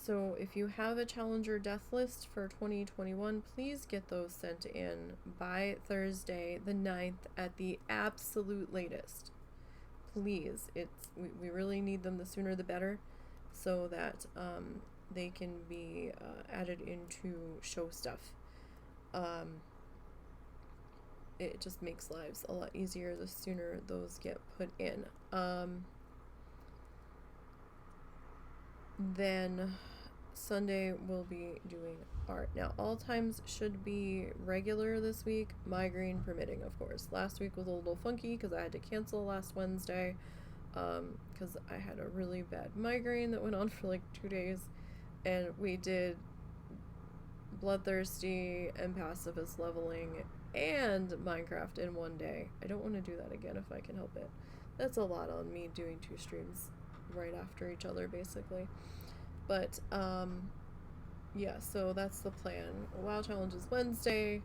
So if you have a challenger death list for 2021, please get those sent in by Thursday the 9th at the absolute latest. Please, we really need them, the sooner the better, so that they can be added into show stuff. It just makes lives a lot easier the sooner those get put in. Then Sunday we'll be doing art. Now all times should be regular this week, migraine permitting, of course. Last week was a little funky because I had to cancel last Wednesday because I had a really bad migraine that went on for like 2 days, and we did Bloodthirsty and Pacifist leveling and Minecraft in one day. I don't want to do that again if I can help it. That's a lot on me doing 2 streams right after each other basically. But yeah, so that's the plan. WoW Challenges Wednesday,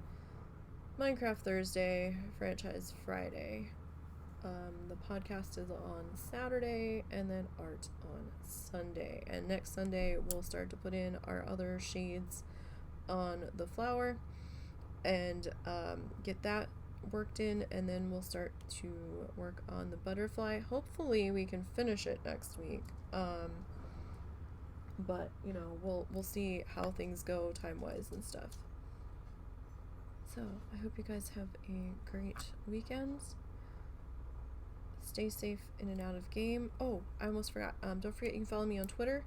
Minecraft Thursday, Franchise Friday. The podcast is on Saturday, and then art on Sunday. And next Sunday we'll start to put in our other shades on the flower and get that worked in, and then we'll start to work on the butterfly. Hopefully we can finish it next week. But you know, we'll see how things go time-wise and stuff. So I hope you guys have a great weekend. Stay safe in and out of game. Oh, I almost forgot. Don't forget you can follow me on Twitter.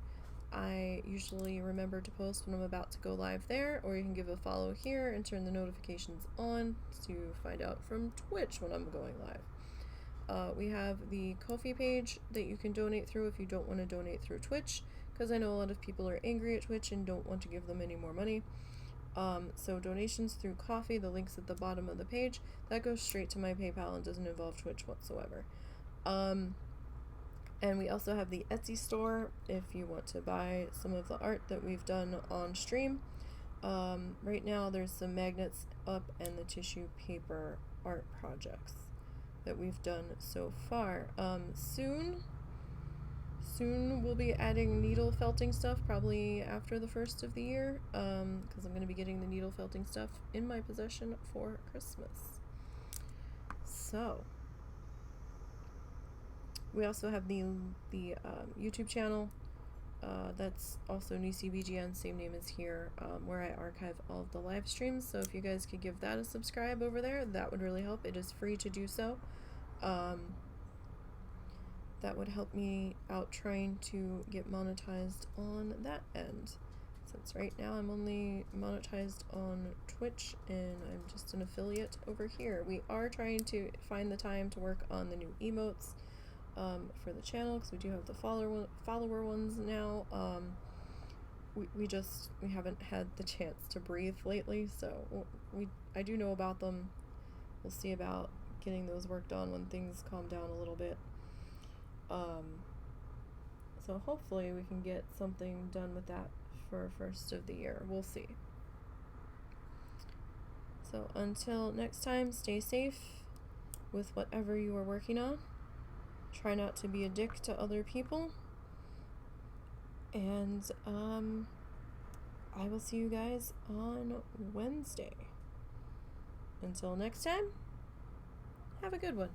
I usually remember to post when I'm about to go live there, or you can give a follow here and turn the notifications on to find out from Twitch when I'm going live. We have the Kofi page that you can donate through if you don't want to donate through Twitch, because I know a lot of people are angry at Twitch and don't want to give them any more money. So donations through Ko-fi, the link's at the bottom of the page. That goes straight to my PayPal and doesn't involve Twitch whatsoever. And we also have the Etsy store if you want to buy some of the art that we've done on stream. Right now there's some magnets up and the tissue paper art projects that we've done so far. Soon we'll be adding needle felting stuff, probably after the first of the year, because I'm going to be getting the needle felting stuff in my possession for Christmas. So we also have the YouTube channel. That's also NiseyBGN, same name as here, where I archive all of the live streams. So if you guys could give that a subscribe over there, that would really help. It is free to do so. That would help me out trying to get monetized on that end. Since right now I'm only monetized on Twitch and I'm just an affiliate over here. We are trying to find the time to work on the new emotes for the channel, because we do have the follower ones now. We haven't had the chance to breathe lately, so I do know about them. We'll see about getting those worked on when things calm down a little bit. So hopefully we can get something done with that for first of the year. We'll see. So until next time, stay safe with whatever you are working on. Try not to be a dick to other people. And I will see you guys on Wednesday. Until next time, have a good one.